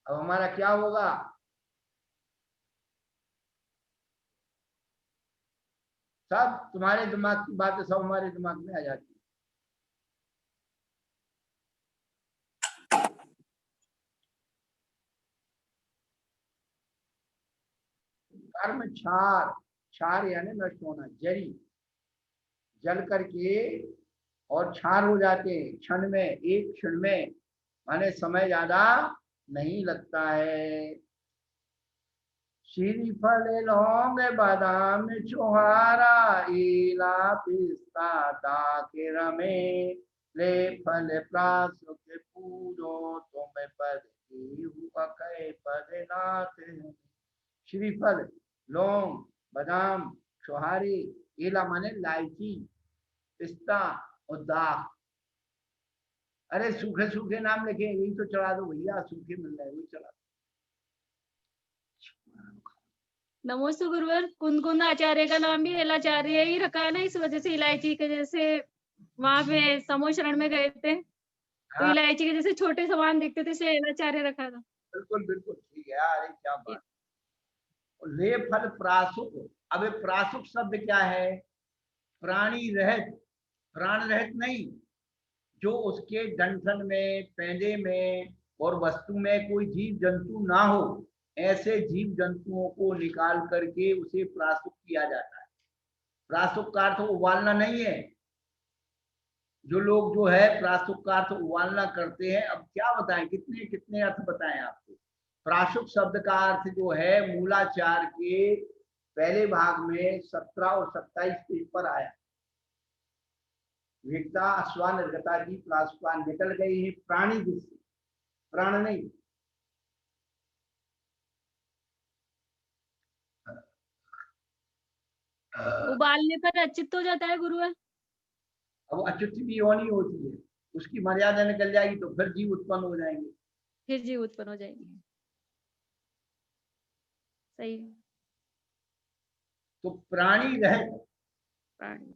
अब हमारा क्या होगा। सब तुम्हारे दिमाग की बातें सब हमारे दिमाग में आ जाती है। कर्म क्षार, क्षार यानी नष्ट होना, जरी, जल करके और क्षार हो जाते हैं क्षण में, एक क्षण में, माने समय ज्यादा नहीं लगता है। श्रीफल लौंग बादाम छुहारा, इला पिस्ता दाके रमे, ले फल प्रासुक पूजो, तुम पद अकय पद नाथ। श्रीफल, लौंग, बादाम, छुहारे, इला माने इलायची, पिस्ता और दाख। अरे सूखे सूखे नाम लिखे, यही तो चढ़ा दो भैया, सूखे मिल रहे वही चढ़ा दो। नमोस्तु गुरुवर। कुंदकुंद आचार्य का नाम भी एलाचार्य ही रखा है ना, इस वजह से इलायची के जैसे वहां पे समूह शरण में गए थे तो इलायची के जैसे छोटे सामान दिखते थे, इसलिए एलाचार्य रखा था। बिल्कुल बिल्कुल ठीक है। अरे क्या बात। ले फल प्रासुक। अब प्रासुक शब्द क्या है? प्राणी रहित, प्राण रहित नहीं, जो उसके डंठल में, पैंजे में और वस्तु में कोई जीव जंतु ना हो, ऐसे जीव जंतुओं को निकाल करके उसे प्रासुक किया जाता है। प्रासुक का अर्थ उबालना नहीं है। जो लोग जो है प्रासुक का अर्थ उबालना करते हैं। अब क्या बताएं, कितने कितने अर्थ बताएं आपको। प्रासुक शब्द का अर्थ जो है मूलाचार के पहले भाग में 17 और 27 पेज पर आया। विकता अश्वा निर्गता की प्रासुका, निकल गई है प्राणी जिससे, प्राण नहीं। उबालने पर अचित हो जाता है गुरुवर। अब अच्युत भी होनी होती है, उसकी मर्यादा निकल जाएगी तो फिर जीव उत्पन्न हो जाएंगे। फिर जीव उत्पन्न हो जाएंगे। सही। तो प्राणी रहे, प्राणी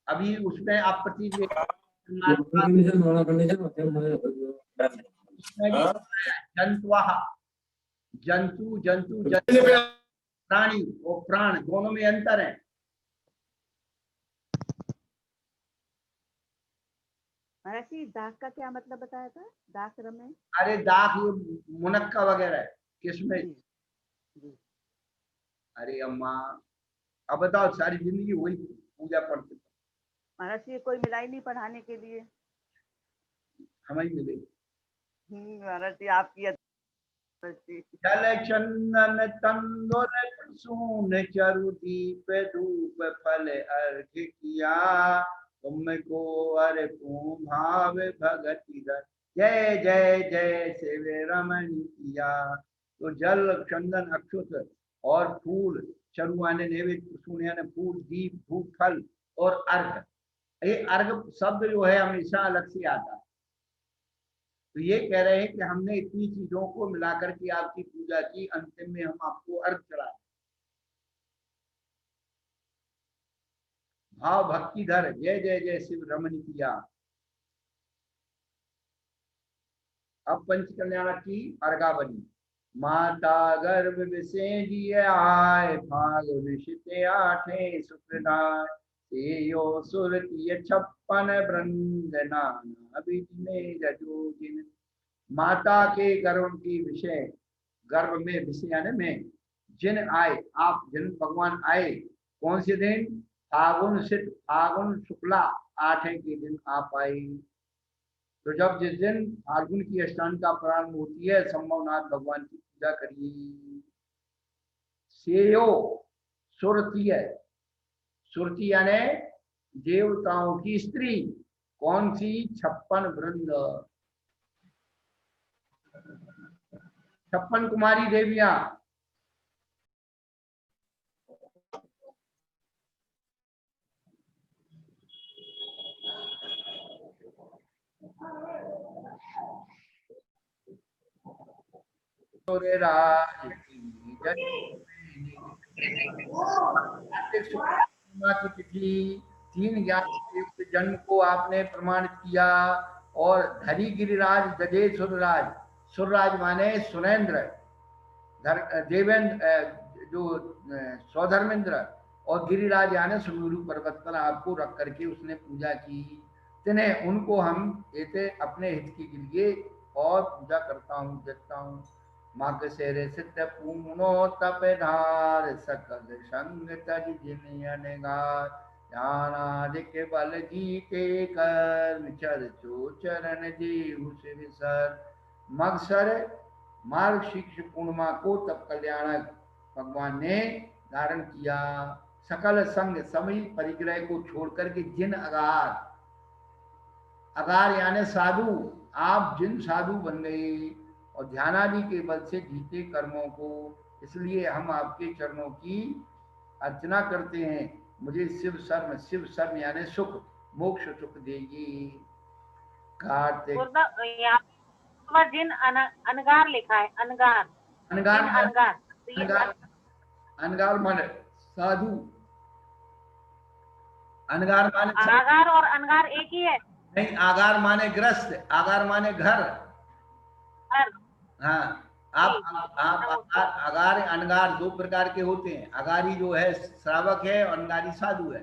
अभी उसमें आपत्ति जंतुआ, जंतु जंतु जंतु, प्राणी और प्राण दोनों में अंतर है। महाराज जी दाख का क्या मतलब बताया था? दाख रमे। अरे दाख ये मुनक्का वगैरह है, किसमें? अरे अम्मा, अब बताओ, सारी जिंदगी वही पूजा पढ़ते। महाराज जी कोई मिला ही नहीं पढ़ाने के लिए। हमें मिले। महाराज जी आपकी जल चंदन तंदुर सून चरु दीप धूप फल अर्घ किया, तुमको अर्पू भाव भगति दर। जय जय जय शिव रमन किया। तो जल चंदन अक्षुत और फूल, चरु यानी नैवेद्य, सून यानी फूल, दीप धूप फल और अर्घ। ये अर्घ शब्द जो है हमेशा अलग से आता है। तो ये कह रहे हैं कि हमने इतनी चीजों को मिलाकर के आपकी पूजा की, अंतिम में हम आपको अर्घ चढ़ाए। भाव भक्ति धर जय जय जय शिव रमन किया। अब पंच कल्याण की अर्घावली। माता गर्भ विषे दिए आय, फागुन शीते आठे शुक्रदाय, यो सुरतीय 56 वृंद नाना विधि में जजोगिन। माता के गर्भ की विषय, गर्भ में विषय यानी में, जिन आए, आप जिन भगवान आए, कौन से दिन? फागुन शीत, फागुन शुक्ला 8 के दिन आप आए। तो जब जिस दिन फागुन की अष्टमी का प्रारंभ होती है, संभवनाथ भगवान की पूजा करिए। सेयो सुरतीय, सुरती यानी देवताओं की स्त्री, कौन सी? 56 वृंद, 56 कुमारी देवियां। राज की तिथि 3 ज्ञान युक्त जन्म को आपने प्रमाणित किया। और धरी गिरिराज दजे सुरराज, सुरराज माने सुरेंद्र, देवेंद्र जो सौधर्मेंद्र, और गिरिराज यानी सुमेरु पर्वत पर आपको रख करके उसने पूजा की। तिन्हें उनको हम ऐसे अपने हित के लिए और पूजा करता हूँ, देखता हूँ। माग सेरे सिद्ध पूनो तपधार, सकल संग तज जिन अनगार, ज्ञानादिक बल जी के कर्म, चरचो चरण जीव शिव सर। मगसर मार्ग शीर्ष पूर्णिमा को तप कल्याणक भगवान ने धारण किया। सकल संग, सभी परिग्रह को छोड़कर के जिन अगार, अगार यानी साधु, आप जिन साधु बन गए और ध्यानादि के बल से जीते कर्मों को, इसलिए हम आपके चरणों की अर्चना करते हैं। मुझे शिव शर्म, शिव शर्म यानी सुख, मोक्ष सुख देगी। कार्तिक यहाँ जिन अनगार लिखा है, अनगार, अनगार, अनगार, अनगार, अनगार माने साधु, अनगार माने आगार और अनगार एक ही है? नहीं, आगार माने ग्रस्त, आगार माने घर। हाँ, आप अगार अनगार 2 प्रकार के होते हैं। अगारी जो है श्रावक है और अनगारी साधु है।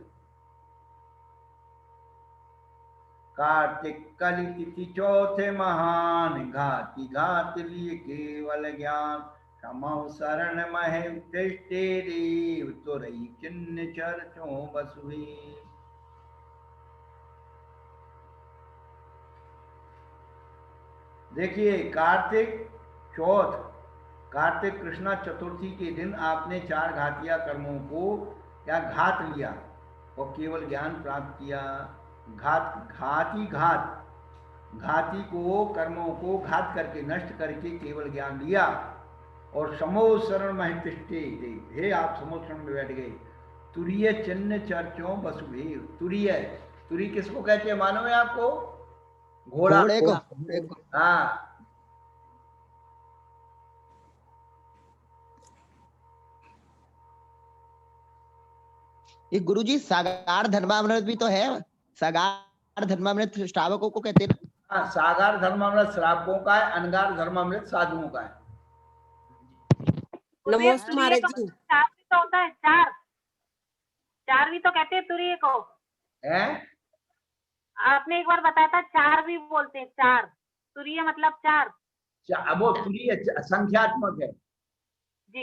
कार्तिक कली तिथि चौथे महान, घाति घात लिए केवल ज्ञान, क्षमा शरण महे उत्तिष्ठे देव, तुरई चिन्ह चर्चों बसुई। देखिए, कार्तिक चौथ, कार्तिक कृष्णा चतुर्थी के दिन आपने 4 घातिया कर्मों को या घात लिया और केवल ज्ञान प्राप्त किया। घाती घाती को, कर्मों को घात करके, नष्ट करके केवल ज्ञान लिया। और समो शरण महितिष्ठे, हे आप समो शरण में बैठ गए। तुरीय चिन्ह चर्चों बसुभे। तुरीय, तुरी किसको कहते हैं मालूम है आपको? घोड़ा को। हाँ, ये गुरुजी सागार धर्मामृत भी तो है। सागार धर्मामृत श्रावकों को कहते हैं ना? हाँ, सागार धर्मामृत श्रावकों का है, अनगार धर्मामृत साधुओं का है। नमस्ते महाराज जी। 4 भी तो होता है, 4 भी तो कहते हैं तुरीय को। हैं? आपने एक बार बताया था 4 भी बोलते हैं, 4 तुरीय मतलब 4। अब वो तुरीय संख्यात्मक है जी,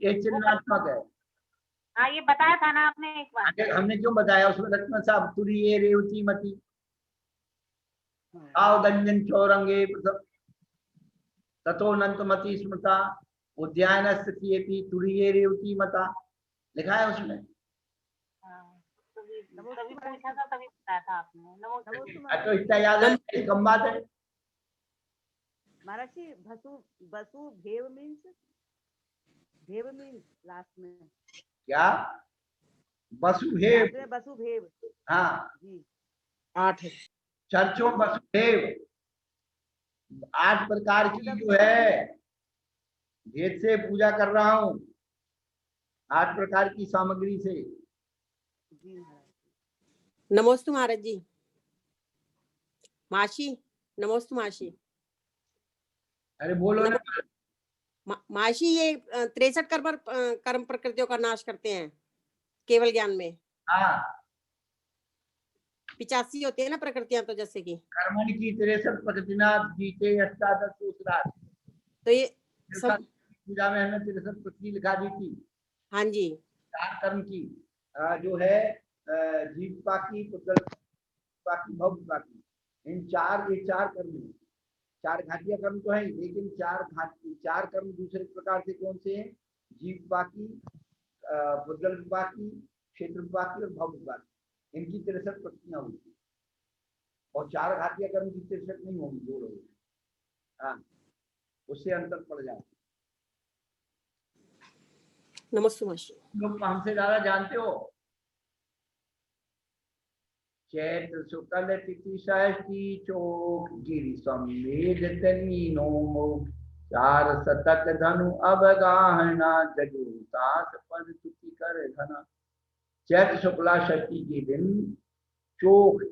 ये चिन्हात्मक है। हाँ ये बताया था ना आपने एक बार। हमने क्यों बताया उसमें? लक्ष्मण साहब, तुरीय रेवती मती, आओ गंजन चौरंगे, ततोऽनन्तमति स्मृता उद्यानस्थितियेति तुरीये रेवती मता, लिखा है उसमें। हाँ, तभी तभी पूछा था, तभी बताया था आपने। नमोस्तु तो इतना याद है, कम बात है। महाराज जी, बसु भेव मीन्स लास्ट में क्या? वसुदेव। लास्ट में वसुदेव। हाँ जी 8 है। चर्चों वसुदेव 8 प्रकार की जो है भेद से पूजा कर रहा हूँ, 8 प्रकार की सामग्री से। जी नमोस्तु महाराज जी। मासी, नमोस्तु मासी। अरे बोलो ना। मासी, ये 63 कर्म प्रकृतियों का नाश करते हैं केवल ज्ञान में। हाँ 85 होती है ना प्रकृतियां, तो जैसे कि कर्मणि की 63 प्रकृतिना जीते अष्टादश सूत्रार्थ। तो ये सब पूजा में हमने 63 प्रकृति लिखा दी थी। हाँ जी 4 कर्म की जो है जीविका की, पुत्र की, भव्य की, इन 4 कर्म हैं। 4 घाटिया कर्म तो है, लेकिन 4 कर्म दूसरे प्रकार से कौन से हैं? जीविका की, पुद्गल विपाक की, क्षेत्र विपाक की और भव्य विपाक की। इनकी 63 प्रकृतियां होती, और 4 घाटिया कर्म की 63 नहीं होगी, 2 होगी। हाँ उससे अंतर पड़ जाए। नमस्ते मासी। लोग हमसे ज्यादा जानते हो। चैत्र शुक्ल तिथि षष्ठी चोक गिरि संवेद तनीनो मोक्ष 4 शतक धनु अवगाहना जगुतास पद तुति कर घना। चैत्र शुक्ला षष्ठी के दिन चोक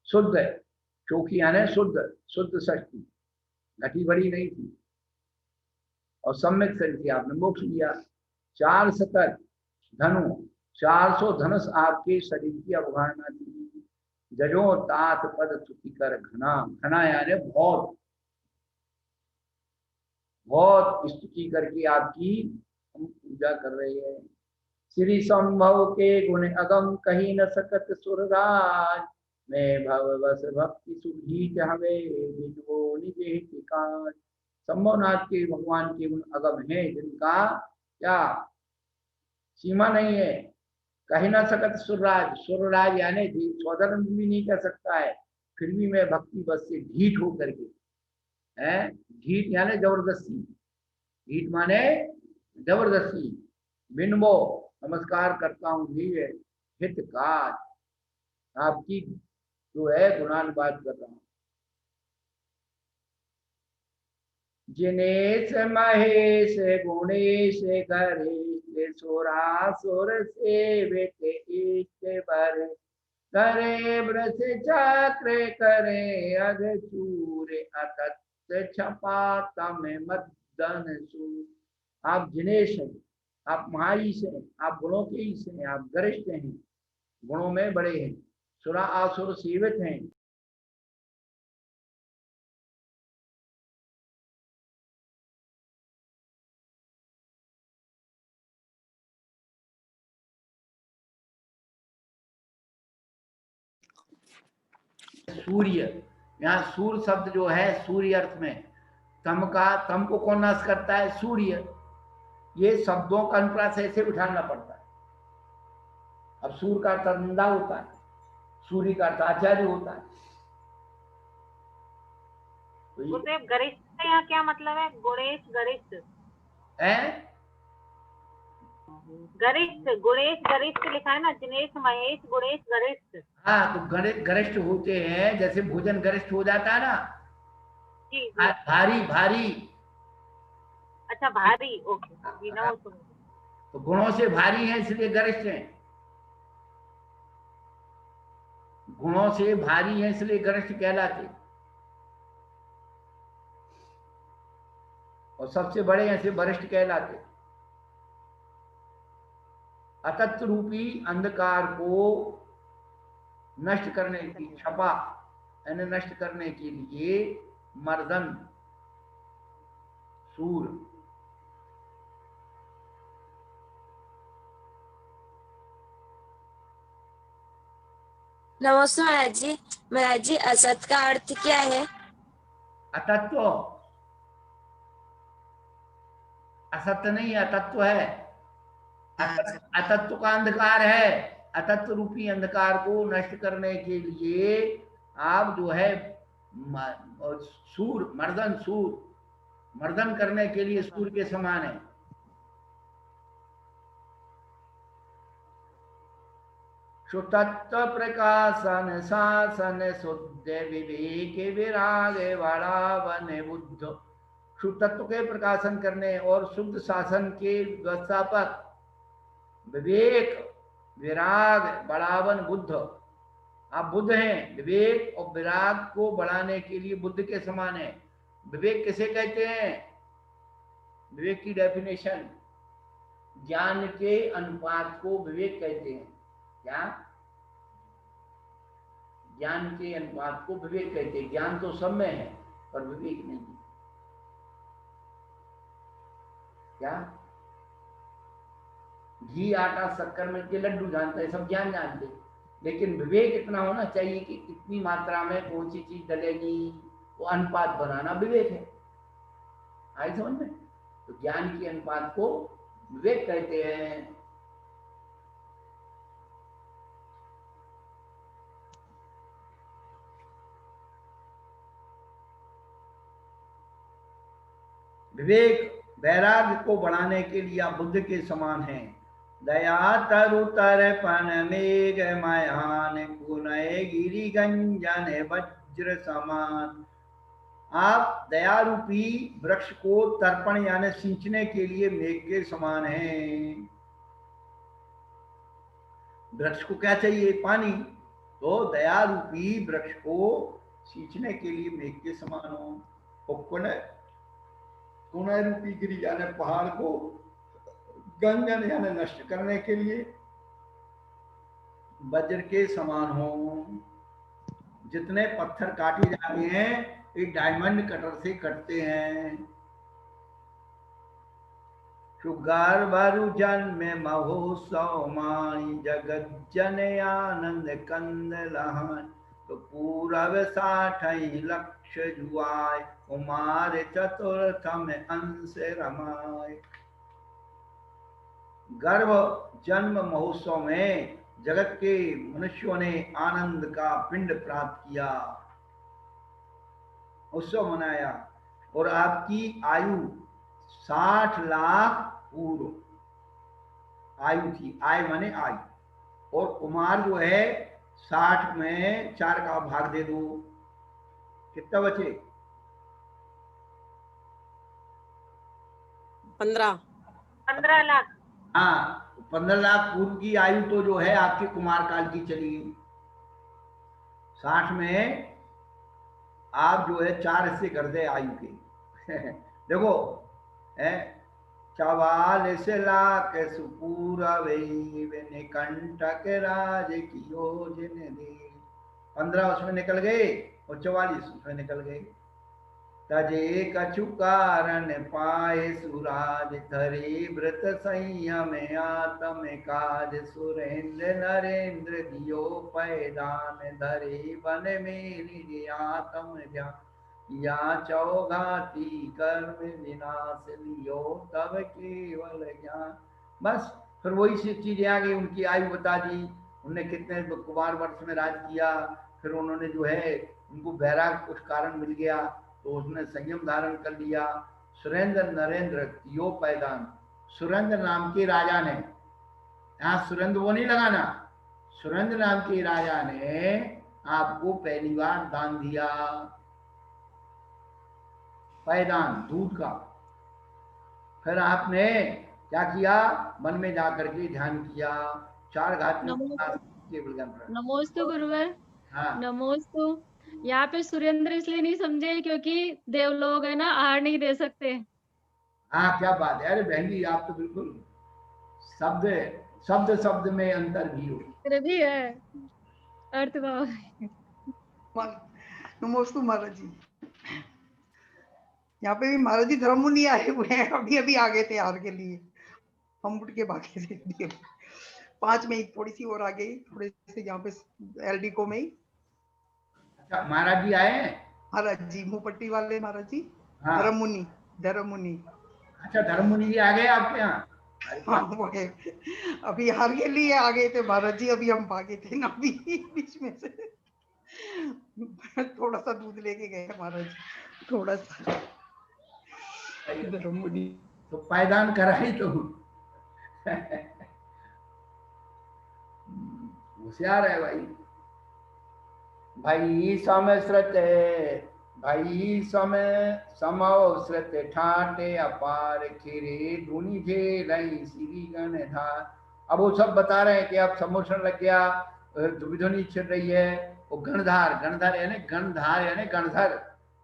शुद्ध, चौकी यानी शुद्ध षष्ठी, घटी बड़ी नहीं थी, और सम्यक शरीर थी, आपने मोक्ष लिया। 4 शतक धनु, 400 धनुष आपके शरीर की अवगाहना थी। जजो तात पद तुति कर घना, घना यानी बहुत बहुत स्तुति करके आपकी हम पूजा कर रहे हैं। श्री संभव के गुण अगम कहीं न सकत सुरराज, मैं भववश भक्ति सुधीत हमें बिजो निज हित काज। संभवनाथ के भगवान के गुण अगम है, जिनका क्या सीमा नहीं है। कहीं ना सकत सुरराज, सुरराज यानी स्वधर्म भी नहीं कर सकता है, फिर भी मैं भक्ति बस से ढीठ होकर के है। ढीठ यानी जबरदस्ती, ढीठ माने जबरदस्ती। बिनबो नमस्कार करता हूँ धीरे हित काज, आपकी जो है गुणानुवाद कर रहा हूँ। जिनेश महेश गुणेश गणेश सुरासुर सेवित इष्ट वर, करे वृष चक्र करे अध चूर अतत छपा तम मदन सूर। आप जिनेश हैं, आप महाईश हैं, आप गुणों के ईश हैं, आप गरिष्ठ हैं, गुणों में बड़े हैं, सुरा आसुर सेवित हैं। सूर्य, यहाँ सूर्य शब्द जो है सूर्य अर्थ में, तम को कौन नाश करता है? सूर्य। ये शब्दों का अनुप्रास ऐसे उठाना पड़ता है। अब सूर्य का अर्थ निंदा होता है, सूर्य का अर्थ आचार्य होता है। तो गरिष्ठ का यहाँ क्या मतलब है? गुणेश गरिष्ठ है, गरिष्ठ गुणेश गरिष्ठ लिखा है ना, जिनेश महेश गुणेश गरिष्ठ। हाँ तो गरिष्ठ होते हैं, जैसे भोजन गरिष्ठ हो जाता है ना, जी भारी भारी। अच्छा भारी, ओके। तो गुणों से भारी है इसलिए गरिष्ठ हैं, गुणों से भारी है इसलिए गरिष्ठ कहलाते, और सबसे बड़े हैं इसलिए वरिष्ठ कहलाते। अतत्व रूपी अंधकार को नष्ट करने की, छपा यानी नष्ट करने के लिए मर्दन सूर, नमस्ते महाराज जी। महाराज जी, असत का अर्थ क्या है? अतत्व, असत्य नहीं अतत्व है। अतत्व का अंधकार है। अतत्व रूपी अंधकार को नष्ट करने के लिए आप जो है सूर मर्दन करने के लिए सूर्य के समान है। सुतत्व प्रकाशन शासन शुद्ध विवेक विराग बड़ावन बुद्ध। शुद्धत्व के प्रकाशन करने और शुद्ध शासन के व्यवस्थापक विवेक विराग बढ़ावन बुद्ध। आप बुद्ध हैं। विवेक और विराग को बढ़ाने के लिए बुद्ध के समान है। विवेक किसे कहते हैं? विवेक की डेफिनेशन, ज्ञान के अनुपात को विवेक कहते हैं। क्या? ज्ञान के अनुपात को विवेक कहते हैं। ज्ञान तो सब में है पर विवेक नहीं। क्या? घी आटा शक्कर मिलके लड्डू जानते हैं, सब ज्ञान जानते हैं, लेकिन विवेक इतना होना चाहिए कि इतनी मात्रा में कौन सी चीज डलेगी, वो अनुपात बनाना विवेक है। आई समझ में? तो ज्ञान के अनुपात को विवेक कहते हैं। विवेक वैराग्य को बढ़ाने के लिए आप बुद्ध के समान हैं। दया तरु तरपन मेघ मयान पुनः गिरि गंजन वज्र समान। आप दया रूपी वृक्ष को तर्पण यानी सिंचने के लिए मेघ के समान हैं। वृक्ष को क्या चाहिए? पानी। तो दया रूपी वृक्ष को सींचने के लिए मेघ के समान हो। पुनः रूपी गिरि यानी पहाड़ को गंजन यानी नष्ट करने के लिए वज्र के समान हो। जितने पत्थर काटे जाते हैं ये डायमंड कटर से कटते हैं। शुगर बरु जन्म महोत्सव माई जगत जन आनंद कंद लहान। तो पूरब 60 लक्ष जुआय कुमार चतुर्थम अंश रमाय। गर्भ जन्म महोत्सव में जगत के मनुष्यों ने आनंद का पिंड प्राप्त किया, उत्सव मनाया। और आपकी आयु 60 लाख पूर्व आयु थी। आय माने आयु। और कुमार जो है 60 में 4 का भाग दे दो, कितना बचे? 15 लाख। हाँ, 15 लाख पूर्व की आयु तो जो है आपके कुमार काल की चली। 60 में आप जो है 4 हिस्से कर दे आयु के। देखो 44 लाख सुपूरब कंटक राज की योजन दे। 15 उसमें निकल गए और 44 उसमें निकल गए। तजे कछु कारण पाए सुराज धरे व्रत संयम आत्म काज। सुरेंद्र नरेंद्र दियो पैदान धरे वन में निज आत्म ध्यान। या चौघाती कर्म विनाश लियो तब केवल ज्ञान। बस फिर वही सी चीजें आ गई। उनकी आयु बता दी, उन्होंने कितने कुमार वर्ष में राज किया। फिर उन्होंने जो है उनको वैराग कुछ कारण मिल गया तो उसने संयम धारण कर लिया। सुरेंद्र नरेंद्र यो पैदान। सुरेंद्र नाम के राजा ने, यहाँ सुरेंद्र वो नहीं लगाना, सुरेंद्र नाम के राजा ने आपको पहली बार दान दिया, पैदान दूध का। फिर आपने क्या किया? वन में जाकर के ध्यान किया। 4 घाट में नमोस्तु गुरुवर। हाँ। नमोस्तु। यहाँ पे सुरेंद्र इसलिए नहीं समझे क्योंकि देव लोग है ना आहार नहीं दे सकते। हाँ, क्या बात है। अरे बहन जी आप तो बिल्कुल शब्द में अंतर भी हो। भी है अर्थ भाव। नमोस्तु महाराज जी। यहाँ पे भी महाराज जी धर्ममुनि आए हुए हैं, अभी अभी आ गए थे हार के लिए, हम उठ के भागे थे। 5 में ही थोड़ी सी और आ गई, थोड़े से यहाँ पे एलडी को में ही। अच्छा, महाराज जी आए हैं? महाराज जी मुंह पट्टी वाले महाराज जी, हाँ। धर्म मुनि, धर्म मुनि। अच्छा, धर्म मुनि जी आ गए आपके यहाँ? अरे हाँ वाह। वो है, अभी हार के लिए आ गए थे महाराज जी, अभी हम भागे थे ना अभी बीच में से। थोड़ा सा दूध लेके गए महाराज जी, थोड़ा सा। धर्म मुनि तो पायदान कराई तो होशियार है भाई। भाई समश्रते, भाई समश्रते ठाटे अपार खीरे धुनी जे रही श्री गणधार। अब वो सब बता रहे हैं कि अब सम्मोषण लग गया, ध्रुविध्वनि छिड़ रही है, वो गणधार, गणधार यानी गणधार यानी गणधर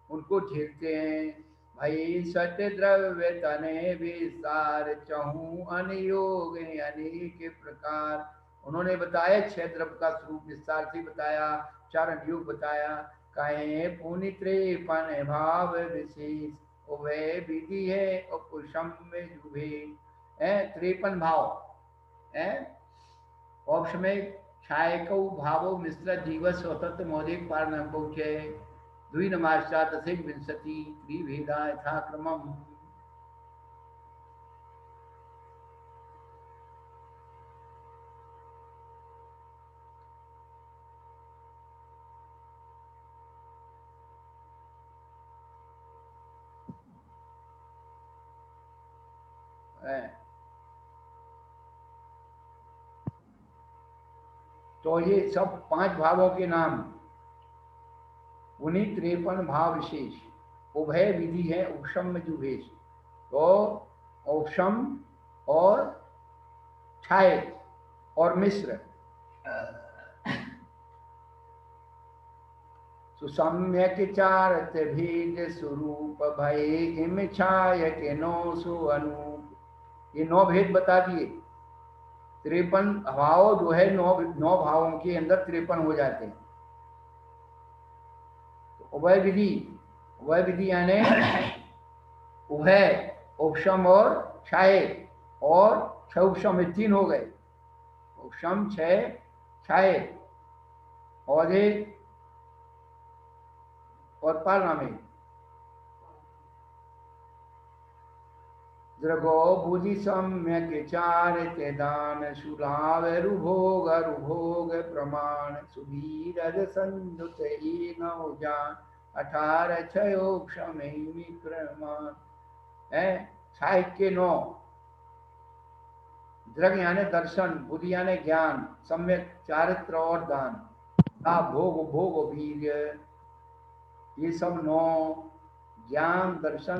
उनको झेलते हैं। भाई सत्य द्रव्य तने विस्तार चहु अनयोग अनेक प्रकार। उन्होंने बताया 6 द्रव्य का स्वरूप विस्तार से बताया, 4 अनुयोग बताया। कहे पुनि 53 भाव विशेष, वह विधि है उपशम में जुभे। 53 भाव है, औपशमेय छायकौ भावो मिश्र जीव स्वतंत्र मौलिक पार न पहुंचे। द्वि नमाश्चात असिक विंशति त्रिभेदा यथा क्रमम। तो ये सब 5 भावों के नाम, उन्हीं 53 भाव विशेष। उभय विधि है उपशम जुभेश। तो उपशम और छाय और मिश्र सुसम्यक चारत भेद स्वरूप भय इम छाय के 9 सु अनूप। ये 9 भेद बता दिए। 53 भाव जो है 9 भावों के अंदर 53 हो जाते हैं। तो उभय विधि यानी उभय, उपशम और छाय, और छह उपशम 3 हो गए। उपशम 6 छाय और एक और पारनामे। द्रगो बुद्धि सम्यक चारित दान सुलाभ रुभोग प्रमाण सुधीर संयुत ही नौ जान 18 क्षयोक्षम प्रमाण है। साहित्य 9, द्रग यानी दर्शन, बुद्धि यानी ज्ञान, सम्यक चारित्र और दान, भोग वीर्य, ये सब 9 ज्ञान दर्शन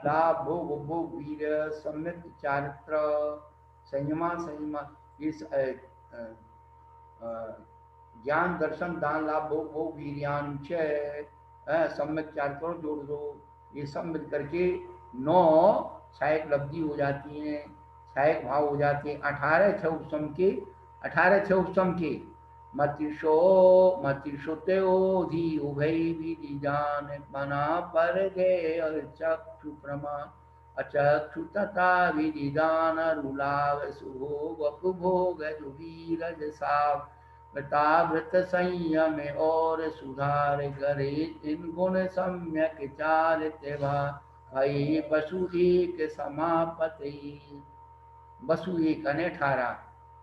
लाभ भोग वीर्य सम्यक चारित्र संयमा ये ज्ञान दर्शन दान लाभ भोग वीर्यांश सम्यक चारित्र जोड़ दो, ये सब मिल करके 9 सहायक लब्धि हो जाती हैं, सहायक भाव हो जाते हैं। 18 छह उपशम के मतिशोते ओधी उभय विधि जान मना पर गए और चक्षु प्रमाण अचक्षु तथा विधि दान रुलाव सुभोग अपभोग जुवीरज साव वृत संयम और सुधार करे इन गुण सम्यक चारित भाई बसु एक समापति। बसु एक अने 18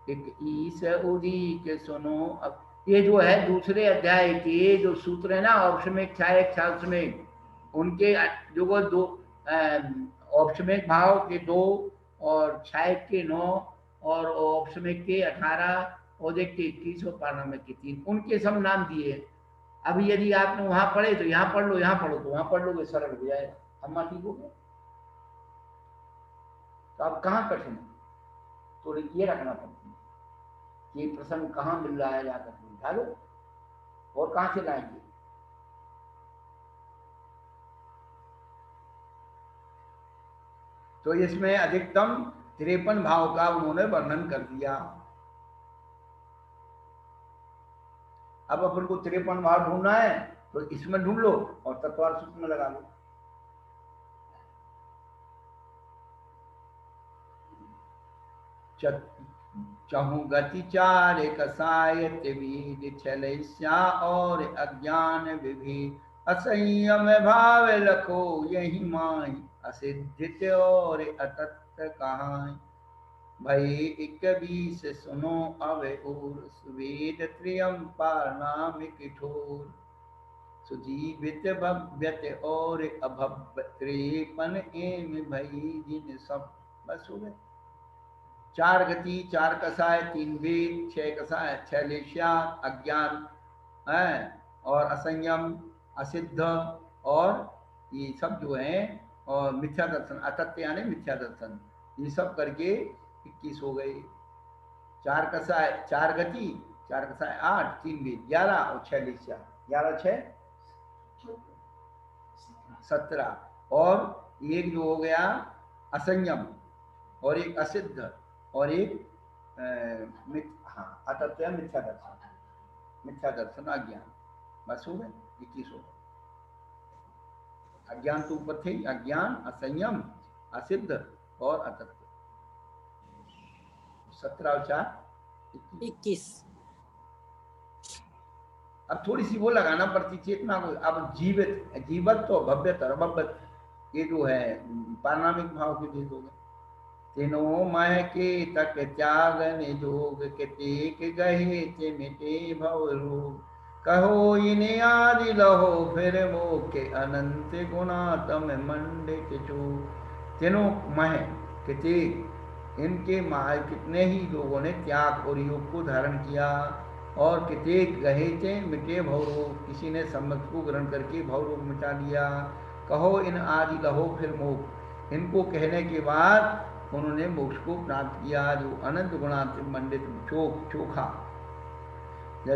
एक ईस उदी के सुनो। अब ये जो है दूसरे अध्याय के जो सूत्र है ना, औपशमिक छायक छात्समिक, उनके जो वो 2 औपशमिक भाव के 2 और छायक के 9 और औपशमिक के 18 और एक के 21 और पारनामिक के 3, उनके सब नाम दिए। अभी यदि आपने वहां पढ़े तो यहाँ पढ़ लो, यहाँ पढ़ो तो वहां पढ़ लोगे, सरल हो जाएगा। अम्मा ठीक हो गया? तो अब कहाँ कठिन है, तो ये रखना पड़ता है, ये प्रसंग कहाँ मिल रहा है जाकर उठा लो, और कहाँ से लाएंगे। तो इसमें अधिकतम 53 भाव का उन्होंने वर्णन कर दिया। अब अपन को 53 भाव ढूंढना है तो इसमें ढूंढ लो और तत्वार सूत्र में लगा लो। चहु गति चार कसायत विधि छलस्या और अज्ञान विधि असंयम भाव लखो यही माही असिद्धित और अतत्व कहाई भई एक बीस सुनो अवे और सुवेद त्रियम पारनाम किठोर सुजीवित भव्यत और अभव्य त्रिपन एम भई जिन सब। बस हो गए। चार गति, चार कसाय, तीन वेद, छह कसाय, छह लेशिया, अज्ञान है और असंयम, असिद्ध और ये सब जो है और मिथ्या दर्शन, अतत्व यानी मिथ्या दर्शन, ये सब करके 21 हो गए। चार कसाय, चार गति, चार कसाय 8, तीन वेद 11 और 6 लेशिया, 11 6 17 और एक जो हो गया असंयम और एक असिद्ध और एक अतत्व मिथ्या दर्शन, मिथ्या दर्शन अज्ञान। बस हो गए 21 हो गए। अज्ञान तो ऊपर थे, अज्ञान, असंयम, असिद्ध और अतत्व। 17 और 4 21। अब थोड़ी सी वो लगाना पड़ती चेतना को। अब जीवित, जीवत तो भव्यत और अभव्यत, ये जो है पारनामिक भाव के भेद हो गए। तीनों मह के तक त्याग निजोग के तेक गहे ते मिटे भव रोग कहो इन्हें आदि लहो फिर मोह के अनंत गुणा तम मंडित चो। तीनों मह के तेक, इनके माय कितने ही लोगों ने त्याग और योग को धारण किया और कितेक गहे थे मिटे भवरोग, किसी ने सम्मत को ग्रहण करके भवरोग मिटा लिया। कहो इन आदि लहो फिर मोक्ष, इनको कहने के बाद उन्होंने मोक्ष को प्राप्त किया जो अनंत गुणांत मंडित चोखा।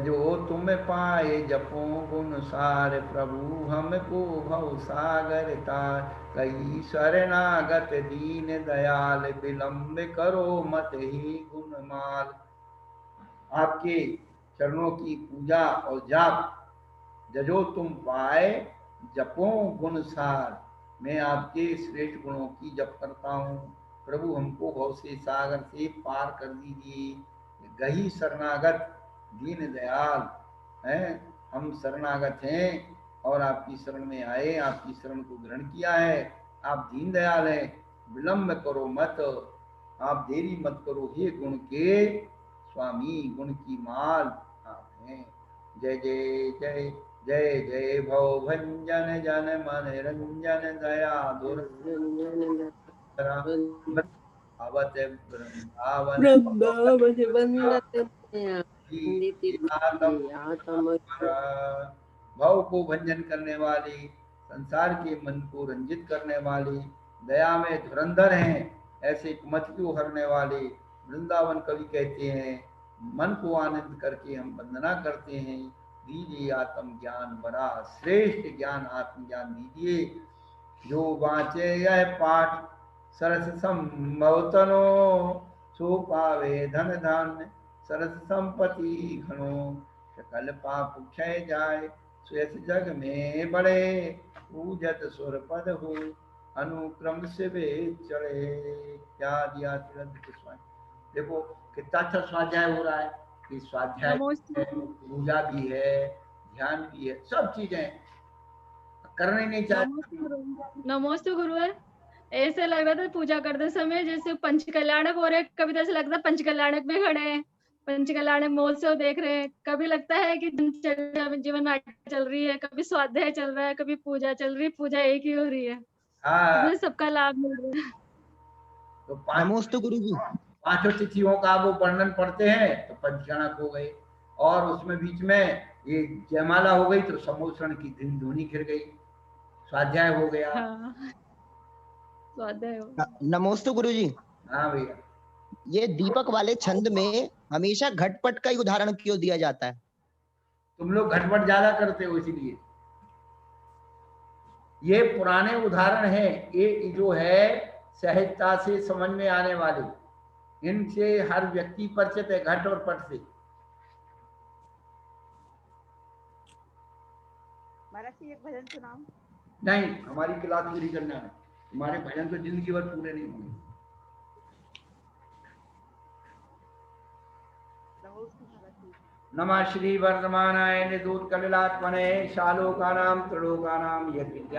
जो तुम पाए जपो गुण सार प्रभु हमको भव सागर तार कई शरणागत दीन दयाल विलंब करो मत ही गुण माल। आपके चरणों की पूजा और जाप जजो तुम पाए जपो गुण सार, मैं आपके श्रेष्ठ गुणों की जप करता हूँ। प्रभु हमको भव से सागर से पार कर दीजिए। गही शरणागत दीन दयाल हैं, हम शरणागत हैं और आपकी शरण में आए, आपकी शरण को ग्रहण किया है। आप दीन दयाल हैं, विलंब करो मत, आप देरी मत करो हे गुण के स्वामी, गुण की माल आप हैं। जय जय जय जय जय भव भंजन जन मन रंजन दया दुर अवत वृंदावन भव को भंजन करने वाली, संसार के मन को रंजित करने वाली, दया में धुरंधर हैं, ऐसे कुमति को हरने वाले वृंदावन कवि कहते हैं। मन को आनंद करके हम वंदना करते हैं। दीजिए आत्म ज्ञान बड़ा श्रेष्ठ ज्ञान, आत्म ज्ञान दीजिए। जो वाचे यह पाठ सरस संभवतनो, सो पावे धन धान्य सरस संपत्ति घनो। सकल पाप क्षय जाए सुयस जग में बड़े, पूजत सुर पद हो अनुक्रम से वे चढ़े। क्या दिया देखो कितना अच्छा स्वाध्याय हो रहा है। कि स्वाध्याय है, पूजा भी है, ध्यान भी है, सब चीजें करने नहीं चाहिए। नमोस्तु गुरु है। ऐसे लग रहा था पूजा करते समय जैसे पंचकल्याणक हो रहे, कभी तो ऐसा लगता है पंचकल्याणक में खड़े हैं, पंचकल्याणक महोत्सव देख रहे हैं। कभी लगता है कि जीवन नाट्य चल रही है, कभी स्वाध्याय चल रहा है, कभी पूजा चल रही है, पूजा एक ही हो रही है। इसमें सबका लाभ मिल रहा है। तो नमोस्तु गुरु जी। पांचों तिथियों का वो वर्णन पढ़ते हैं तो पंचगणक हो गई, और उसमें बीच में ये जयमाला हो गई तो सम्मोषण की धुनी खिर गई, स्वाध्याय हो गया। स्वाध्याय हो। नमोस्तु गुरु जी। हाँ भैया। ये दीपक वाले छंद में हमेशा घटपट का ही उदाहरण क्यों दिया जाता है? तुम लोग घटपट ज्यादा करते हो इसलिए। ये पुराने उदाहरण हैं, ये जो है सहजता से समझ में आने वाले, इनसे हर व्यक्ति परिचित है, घट और पट से। महाराज जी एक भजन सुनाओ। नहीं, हमारी क्लास पूरी करना है, हमारे भजन तो जिंदगी भर पूरे नहीं होंगे। नमोस्तु महाराज जी। नमः श्री वर्धमानाय निधूत कलिलात्मने शालोकानां त्रिलोकानां यज्ञ